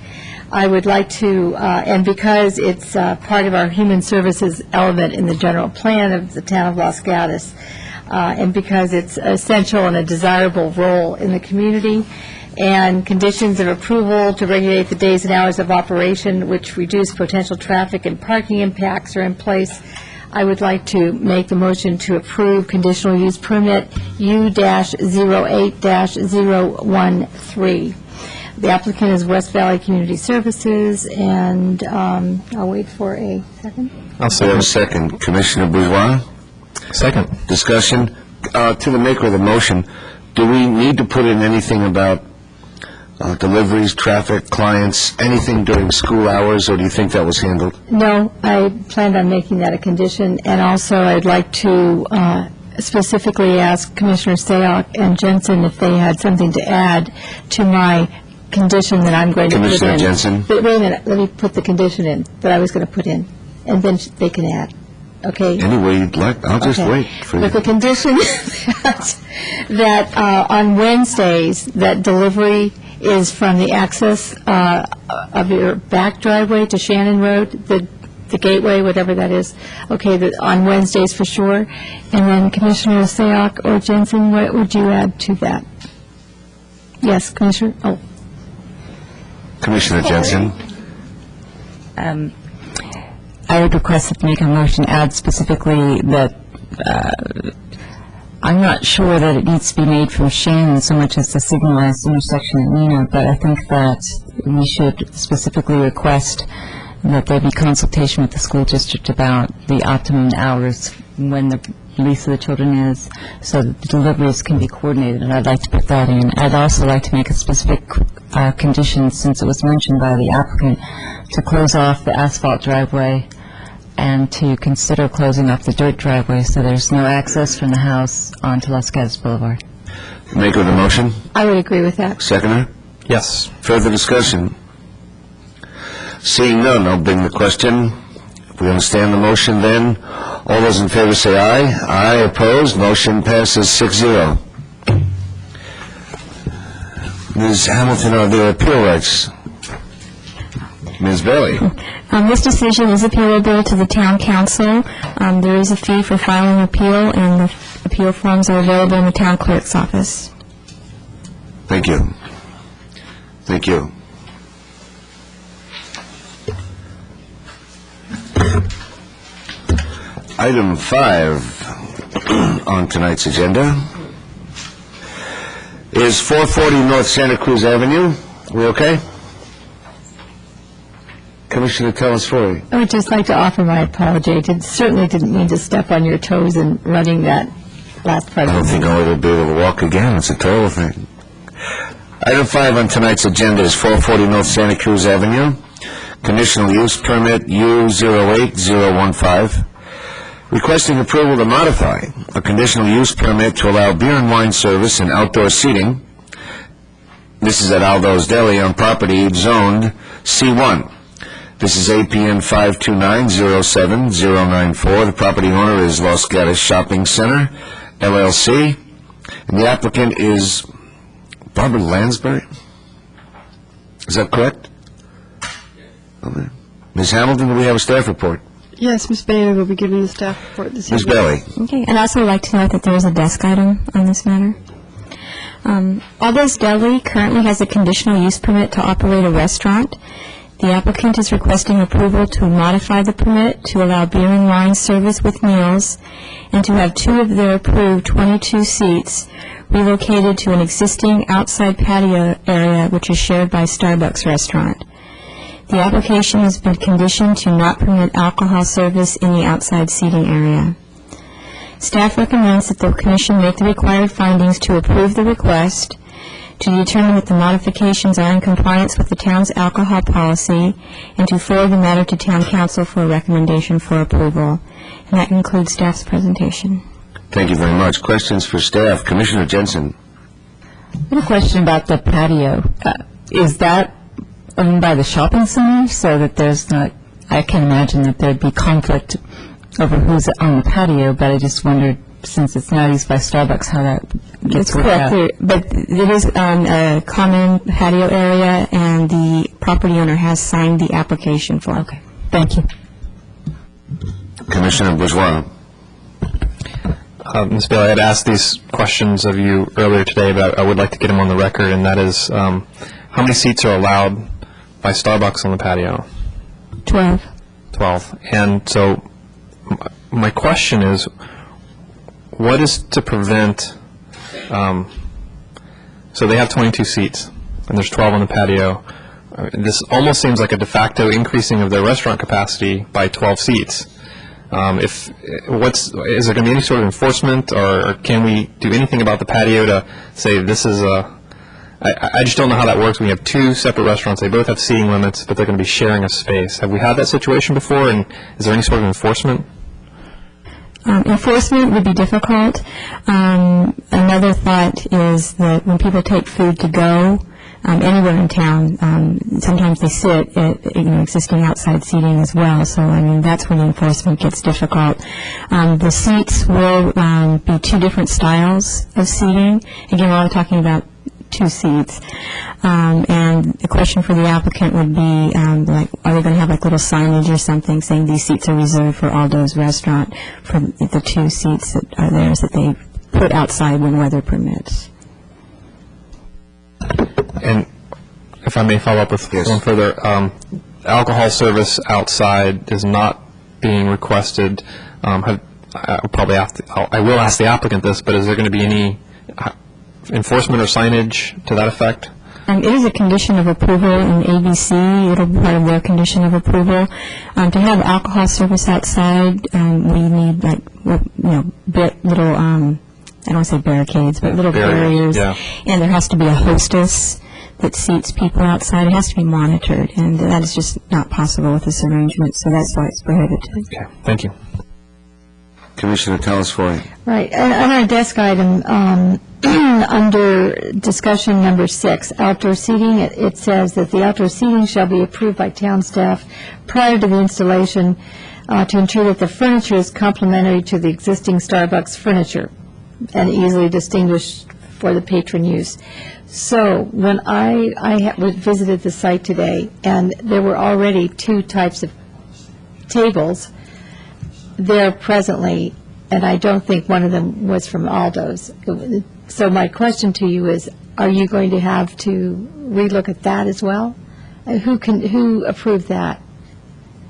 I would like to, and because it's part of our human services element in the general plan of the town of Los Gatos, and because it's essential and a desirable role in the community, and conditions of approval to regulate the days and hours of operation which reduce potential traffic and parking impacts are in place, I would like to make the motion to approve conditional use permit U-08-013. The applicant is West Valley Community Services, and I'll wait for a second. I'll say a second. Commissioner Bourgeois? Second. Discussion. To the maker of the motion, do we need to put in anything about deliveries, traffic, clients, anything during school hours, or do you think that was handled? No, I planned on making that a condition, and also I'd like to specifically ask Commissioner Sayoc and Jensen if they had something to add to my condition that I'm going to put in. Commissioner Jensen? But wait a minute, let me put the condition in that I was going to put in, and then they can add. Okay? Any way you'd like. I'll just Okay. wait for you. With the condition that on Wednesdays, that delivery is from the access of your back driveway to Shannon Road, the gateway, whatever that is, okay, on Wednesdays for sure. And then Commissioner Sayoc or Jensen, what would you add to that? Yes, Commissioner? Oh. Commissioner Jensen? I would request that make a motion add specifically that I'm not sure that it needs to be made from Shannon so much as the signalized intersection at Nina, but I think that we should specifically request that there be consultation with the school district about the optimum hours when the release of the children is, so that the deliveries can be coordinated, and I'd like to put that in. I'd also like to make a specific condition, since it was mentioned by the applicant, to close off the asphalt driveway and to consider closing off the dirt driveway so there's no access from the house onto Los Gatos Boulevard. Maker of the motion? I would agree with that. Seconder? Yes. Further discussion? Seeing none, I'll bring the question. If we understand the motion then, all those in favor say aye. Aye, opposed, motion passes 6-0. Ms. Hamilton, are there appeal rights? Ms. Bailey? This decision is appealable to the town council. There is a fee for filing appeal, and the appeal forms are available in the town clerk's office. Thank you. Thank you. Item 5 on tonight's agenda is 440 North Santa Cruz Avenue. We okay? Commissioner Telesfori. I would just like to offer my apology. I certainly didn't mean to step on your toes in running that last part. I don't think I'll ever be able to walk again. It's a terrible thing. Item 5 on tonight's agenda is 440 North Santa Cruz Avenue, conditional use permit U08015, requesting approval to modify a conditional use permit to allow beer and wine service and outdoor seating. This is at Aldo's Deli on property zoned C1. This is APN 529-07094. The property owner is Los Gatos Shopping Center, LLC, and the applicant is Barbara Lansbury. Is that correct? Okay. Ms. Hamilton, do we have a staff report? Yes, Ms. Bailey will be giving the staff report this Ms. evening. Bailey. Okay, I'd also like to note that there is a desk item on this matter. Aldo's Deli currently has a conditional use permit to operate a restaurant. The applicant is requesting approval to modify the permit to allow beer and wine service with meals and to have 2 of their approved 22 seats relocated to an existing outside patio area which is shared by Starbucks restaurant. The application has been conditioned to not permit alcohol service in the outside seating area. Staff recommends that the Commission make the required findings to approve the request, to determine that the modifications are in compliance with the town's alcohol policy, and to forward the matter to Town Council for a recommendation for approval. And that concludes staff's presentation. Thank you very much. Questions for staff? Commissioner Jensen. I have a question about the patio. Is that owned by the shopping center so that there's not, I can imagine that there'd be conflict over who's on the patio, but I just wondered, since it's now used by Starbucks, how that gets worked out. But it is a common patio area, and the property owner has signed the application for it. Okay, thank you. Commissioner Bourgeois. Ms. Bailey, I had asked these questions of you earlier today, but I would like to get them on the record, and that is, how many seats are allowed by Starbucks on the patio? 12. 12. And so my question is, what is to prevent, so they have 22 seats, and there's 12 on the patio. This almost seems like a de facto increasing of their restaurant capacity by 12 seats. Is there going to be any sort of enforcement, or can we do anything about the patio to say this is I just don't know how that works. We have 2 separate restaurants. They both have seating limits, but they're going to be sharing a space. Have we had that situation before, and is there any sort of enforcement? Enforcement would be difficult. Another thought is that when people take food to go anywhere in town, sometimes they sit at existing outside seating as well. So, I mean, that's when the enforcement gets difficult. The seats will be 2 different styles of seating. Again, we're only talking about 2 seats. And the question for the applicant would be, like, are they going to have like little signage or something saying these seats are reserved for Aldo's restaurant for the 2 seats that are theirs that they put outside when weather permits? And if I may follow up with one further, alcohol service outside is not being requested. I will ask the applicant this, but is there going to be any enforcement or signage to that effect? It is a condition of approval in ABC. It'll be part of their condition of approval. To have alcohol service outside, we need little, I don't want to say barricades, but little barriers. Yeah. And there has to be a hostess that seats people outside. It has to be monitored, and that is just not possible with this arrangement, so that's why it's prohibited. Okay, thank you. Commissioner Telesfori. Right. On our desk item, under discussion number 6, outdoor seating, it says that the outdoor seating shall be approved by town staff prior to the installation to ensure that the furniture is complementary to the existing Starbucks furniture and easily distinguished for the patron use. So when I visited the site today, and there were already 2 types of tables there presently, and I don't think one of them was from Aldo's. So my question to you is, are you going to have to relook at that as well? Who approved that?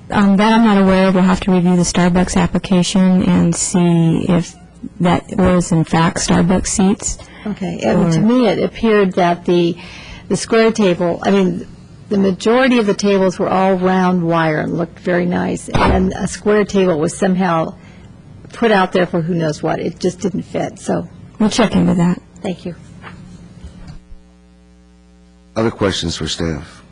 That I'm not aware of. We'll have to review the Starbucks application and see if that was in fact Starbucks seats. Okay, and to me, it appeared that the square table, I mean, the majority of the tables were all round wire and looked very nice, and a square table was somehow put out there for who knows what. It just didn't fit, so. We'll check into that. Thank you. Other questions for staff?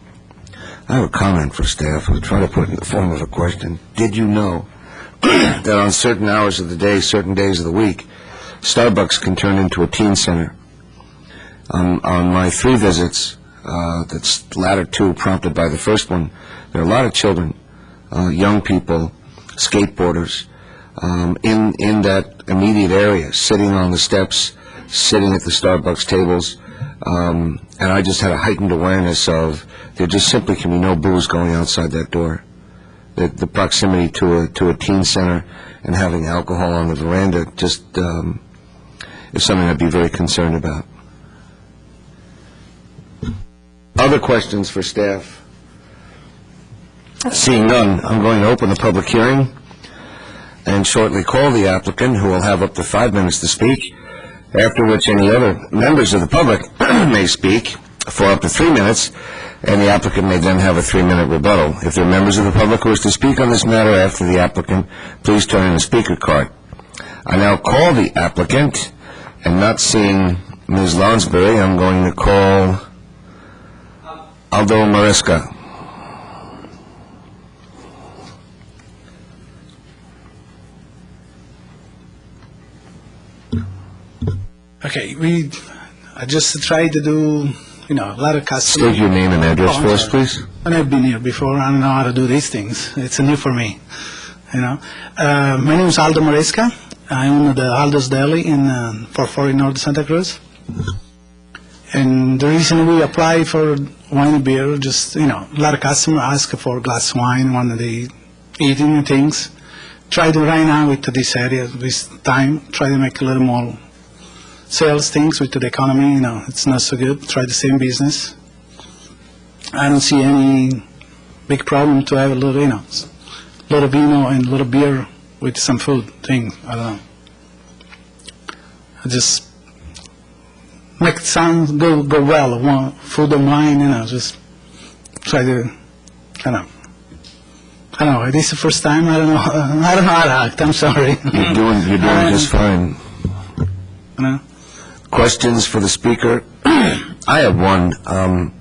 I have a comment for staff. I'll try to put it in the form of a question. Did you know that on certain hours of the day, certain days of the week, Starbucks can turn into a teen center? On my 3 visits, that's the latter 2 prompted by the first one, there are a lot of children, young people, skateboarders, in that immediate area, sitting on the steps, sitting at the Starbucks tables, and I just had a heightened awareness of there just simply can be no booze going outside that door. The proximity to a teen center and having alcohol on the veranda just is something I'd be very concerned about. Other questions for staff? Seeing none, I'm going to open the public hearing and shortly call the applicant, who will have up to 5 minutes to speak, after which any other members of the public may speak for up to 3 minutes, and the applicant may then have a 3-minute rebuttal. If there are members of the public who wish to speak on this matter after the applicant, please turn in a speaker card. I now call the applicant, and not seeing Ms. Lonsbury, I'm going to call Aldo Maresca. Okay, I just tried to do, a lot of customers. State your name and address for us, please. And I've been here before. I don't know how to do these things. It's new for me, My name is Aldo Maresca. I own the Aldo's Deli in 440 North Santa Cruz. And the reason we apply for wine and beer, just, a lot of customers ask for a glass of wine when they eating things. Try to right now with this area, this time, try to make a little more sales things with the economy, it's not so good. Try the same business. I don't see any big problem to have a little, little vino and a little beer with some food thing. I don't know. I just make it sound go well. Food and wine, just try to, I don't know. This is the first time. I don't know. I don't know how to act. I'm sorry. You're doing just fine. Questions for the speaker? I have one, and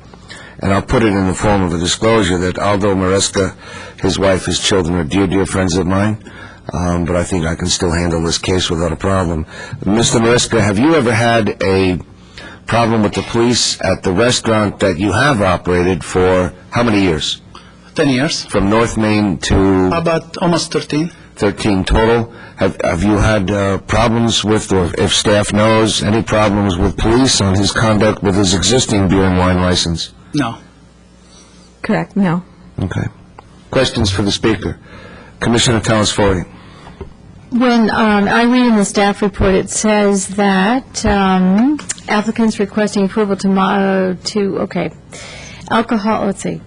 I'll put it in the form of a disclosure that Aldo Maresca, his wife, his children are dear, dear friends of mine, but I think I can still handle this case without a problem. Mr. Maresca, have you ever had a problem with the police at the restaurant that you have operated for how many years? 10 years. From North Main to? About almost 13. 13 total. Have you had problems with, or if staff knows, any problems with police on his conduct with his existing beer and wine license? No. Correct, no. Okay. Questions for the speaker? Commissioner Talasfori. When I read in the staff report, it says that applicants requesting approval tomorrow alcohol, let's see,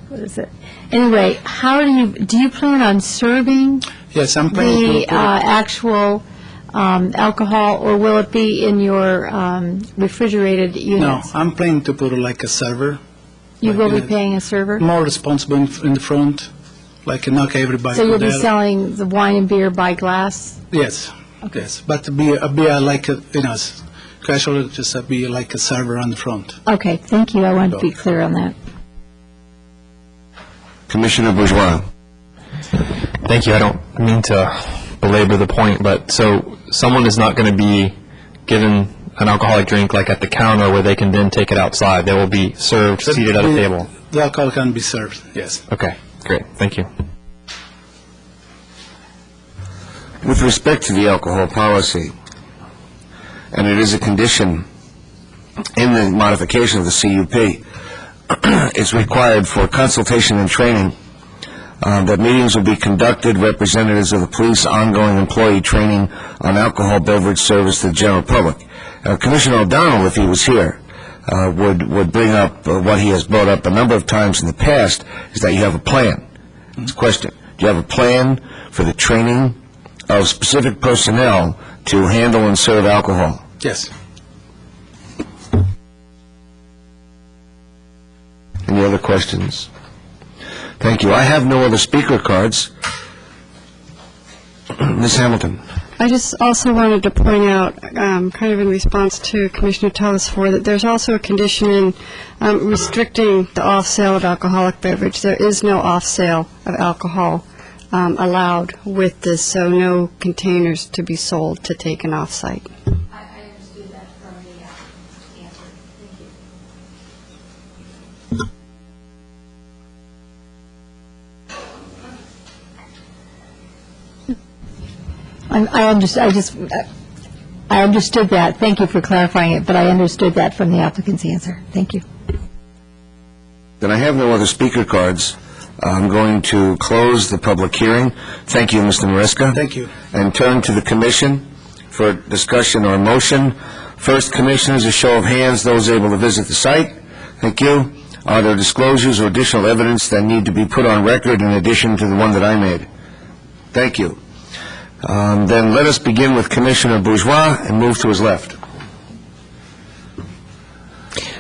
what is it? Anyway, do you plan on serving? Yes, I'm planning the actual alcohol, or will it be in your refrigerated units? No, I'm planning to put it like a server. You will be paying a server? More responsible in the front, like knock everybody. So you'll be there. selling the wine and beer by glass? Yes, yes, but be like casual, just be like a server on the front. Okay, thank you. I wanted to be clear on that. Commissioner Bourgeois. Thank you. I don't mean to belabor the point, but so someone is not going to be given an alcoholic drink like at the counter where they can then take it outside. They will be served seated at a table. The alcohol can be served, yes. Okay, great. Thank you. With respect to the alcohol policy, and it is a condition in the modification of the CUP, it's required for consultation and training that meetings will be conducted, representatives of the police, ongoing employee training on alcohol beverage service to the general public. Commissioner O'Donnell, if he was here, would bring up what he has brought up a number of times in the past, is that you have a plan. It's a question. Do you have a plan for the training of specific personnel to handle and serve alcohol? Yes. Any other questions? Thank you. I have no other speaker cards. Ms. Hamilton. I just also wanted to point out, kind of in response to Commissioner Telesfor, that there's also a condition in restricting the off-sale of alcoholic beverage. There is no off-sale of alcohol allowed with this, so no containers to be sold to taken off-site. I understood that from the answer. Thank you. I understood that. Thank you for clarifying it, but I understood that from the applicant's answer. Thank you. Then I have no other speaker cards. I'm going to close the public hearing. Thank you, Mr. Maresca. Thank you. And turn to the commission for discussion or motion. First, commissioners, a show of hands, those able to visit the site. Thank you. Are there disclosures or additional evidence that need to be put on record in addition to the one that I made? Thank you. Then let us begin with Commissioner Bourgeois and move to his left.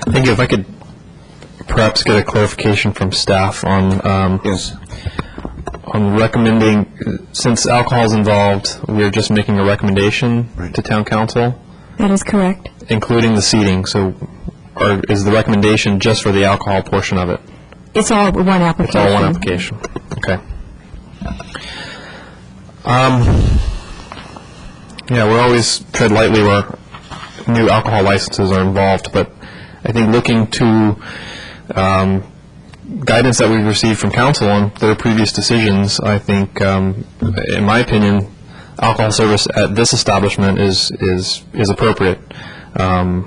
Thank you. If I could perhaps get a clarification from staff on yes, on recommending, since alcohol is involved, we're just making a recommendation to town council, That is correct. including the seating. So, is the recommendation just for the alcohol portion of it? It's all one It's application. all one application. Okay. Yeah, we always tread lightly where new alcohol licenses are involved, but I think looking to guidance that we've received from council on their previous decisions, I think, in my opinion, alcohol service at this establishment is appropriate. The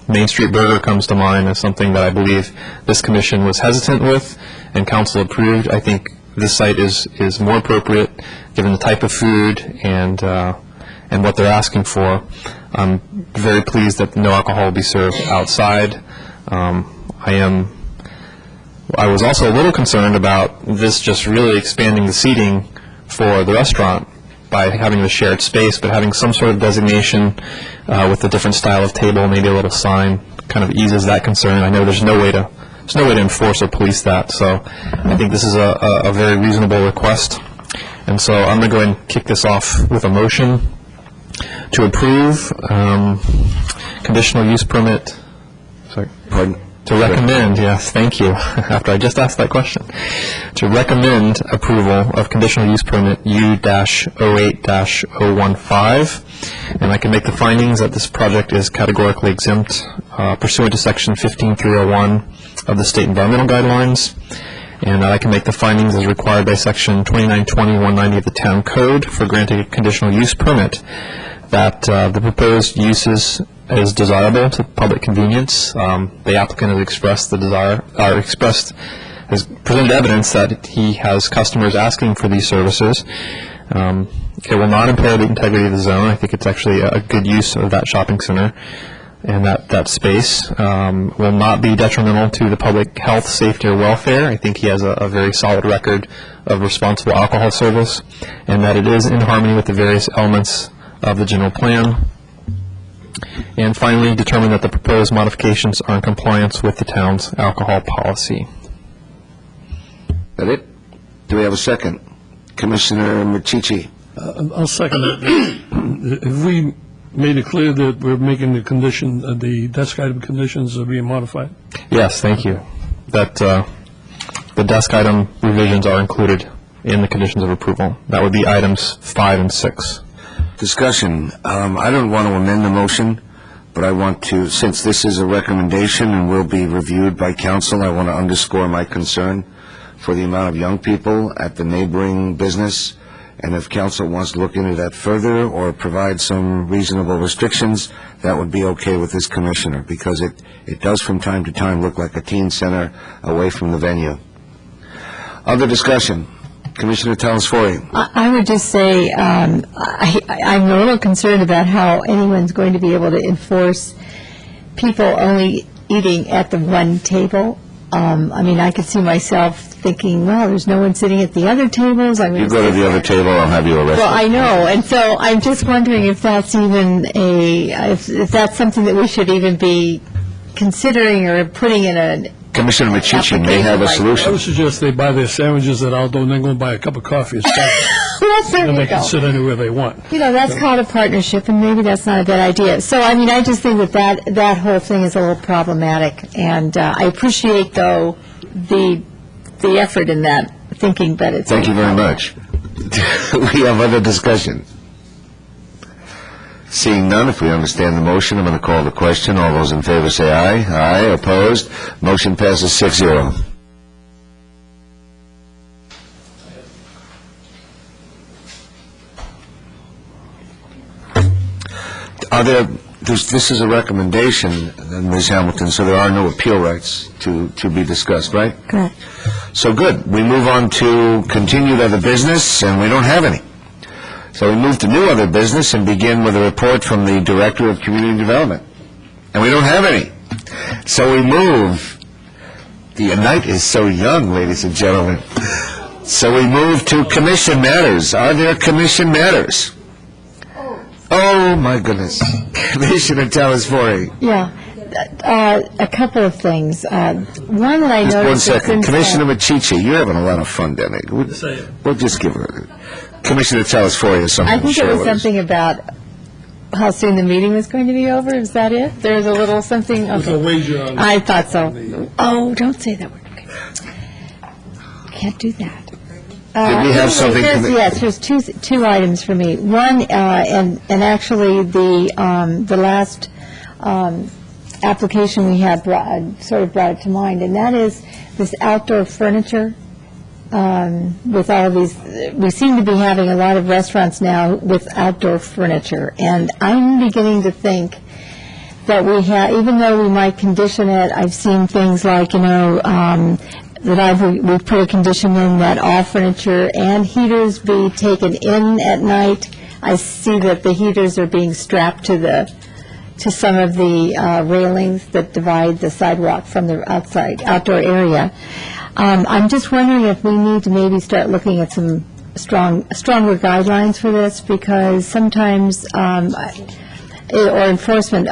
Main Street Burger comes to mind as something that I believe this commission was hesitant with and council approved. I think this site is more appropriate given the type of food and what they're asking for. I'm very pleased that no alcohol will be served outside. I was also a little concerned about this just really expanding the seating for the restaurant by having the shared space, but having some sort of designation with a different style of table, maybe a little sign, kind of eases that concern. I know there's no way to enforce or police that, so I think this is a very reasonable request. And so I'm going to go ahead and kick this off with a motion to approve conditional use permit. Sorry. Pardon? To recommend, yes, thank you, after I just asked that question. To recommend approval of conditional use permit U-08-015, and I can make the findings that this project is categorically exempt pursuant to section 15301 of the state environmental guidelines, and I can make the findings as required by section 2920-190 of the town code for granting a conditional use permit, that the proposed uses is desirable to public convenience. The applicant has expressed the desire, has presented evidence that he has customers asking for these services. It will not impair the integrity of the zone. I think it's actually a good use of that shopping center and that space. Will not be detrimental to the public health, safety, or welfare. I think he has a very solid record of responsible alcohol service, and that it is in harmony with the various elements of the general plan. And finally, determine that the proposed modifications are in compliance with the town's alcohol policy. That it? Do we have a second? Commissioner Machici. I'll second it. Have we made it clear that we're making the condition, the desk item conditions are being modified? Yes, thank you. That the desk item revisions are included in the conditions of approval. That would be items 5 and 6. Discussion. I don't want to amend the motion, but I want to, since this is a recommendation and will be reviewed by council, I want to underscore my concern for the amount of young people at the neighboring business. And if council wants to look into that further or provide some reasonable restrictions, that would be okay with this commissioner, because it does from time to time look like a teen center away from the venue. Other discussion. Commissioner Telesfori. I would just say I'm a little concerned about how anyone's going to be able to enforce people only eating at the one table. I mean, I could see myself thinking, well, there's no one sitting at the other tables. You go to the other table, I'll have you arrested. Well, I know, and so I'm just wondering if that's even if that's something that we should even be considering or putting in a Commissioner Machici may have a I solution. would suggest they buy their sandwiches at Aldo and then go and buy a cup of coffee at Starbucks. Well, there And you they can go. sit anywhere they want. That's called a partnership, and maybe that's not a bad idea. So, I mean, I just think that whole thing is a little problematic, and I appreciate, though, the effort in that thinking, but it's... Thank you very much. We have other discussion. Seeing none, if we understand the motion, I'm going to call the question. All those in favor say aye. Aye. Opposed? Motion passes 6-0. This is a recommendation, Ms. Hamilton, so there are no appeal rights to be discussed, right? Correct. So good. We move on to continued other business, and we don't have any. So we move to new other business and begin with a report from the Director of Community Development. And we don't have any. So we move. The night is so young, ladies and gentlemen. So we move to commission matters. Are there commission matters? Oh, my goodness. Commissioner Telesfori. Yeah. A couple of things. One that I Just noticed... one second. since, Commissioner Machici, you're having a lot of fun down there. We'll just give her... Commissioner Telesfori has something I to think share it was with us. something about how soon the meeting was going to be over. Is that it? There was a little something... There's Okay. a wager on... I thought so. Oh, don't say that word. Okay. Can't do that. Did we have something Yes, there's two items for me. One, and actually the last application we had sort of brought it to mind, and that is this outdoor furniture. With all of these, we seem to be having a lot of restaurants now with outdoor furniture, and I'm beginning to think that we have, even though we might condition it, I've seen things like, that we've put a condition in that all furniture and heaters be taken in at night. I see that the heaters are being strapped to some of the railings that divide the sidewalk from the outdoor area. I'm just wondering if we need to maybe start looking at some stronger guidelines for this, because sometimes, or enforcement,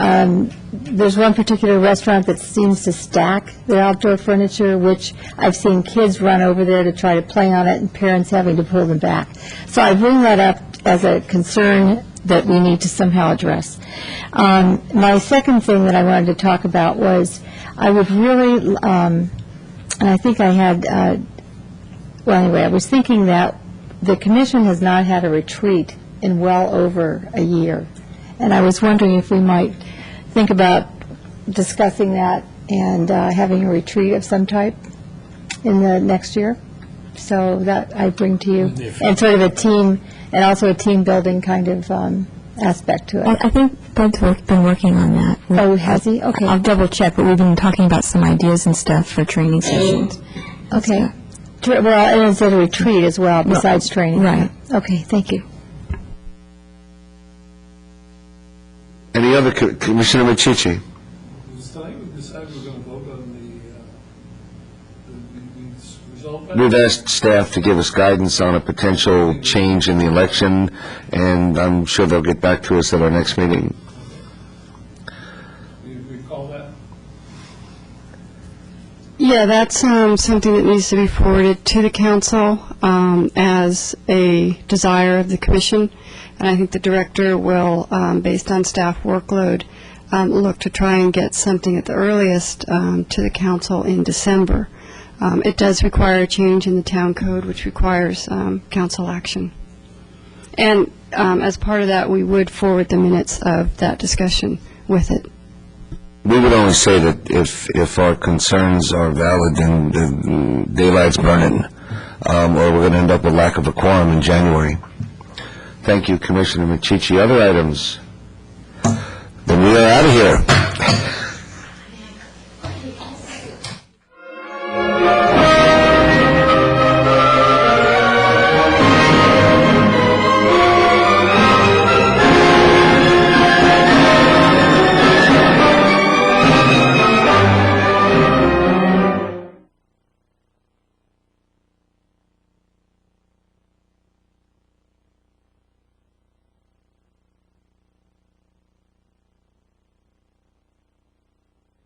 there's one particular restaurant that seems to stack their outdoor furniture, which I've seen kids run over there to try to play on it and parents having to pull them back. So I bring that up as a concern that we need to somehow address. My second thing that I wanted to talk about was I would really, and I think I had, well, anyway, I was thinking that the commission has not had a retreat in well over a year. And I was wondering if we might think about discussing that and having a retreat of some type in the next year. So that I bring to you, and sort of a team, and also a team-building kind of aspect to it. I think Bud's been working on that. Oh, has he? Okay. I'll double check, but we've been talking about some ideas and stuff for training sessions. Okay. Well, and it's a retreat as well, besides training. Right. Okay, thank you. Any other, Commissioner Machici? Tonight we decided we're going to vote on the result. We've asked staff to give us guidance on a potential change in the election, and I'm sure they'll get back to us at our next meeting. We recall that? Yeah, that's something that needs to be forwarded to the council as a desire of the commission, and I think the director will, based on staff workload, look to try and get something at the earliest to the council in December. It does require a change in the town code, which requires council action. And as part of that, we would forward the minutes of that discussion with it. We would only say that if our concerns are valid, then the daylight's burning, or we're going to end up with lack of a quorum in January. Thank you, Commissioner Machici. Other items? Then we are out of here.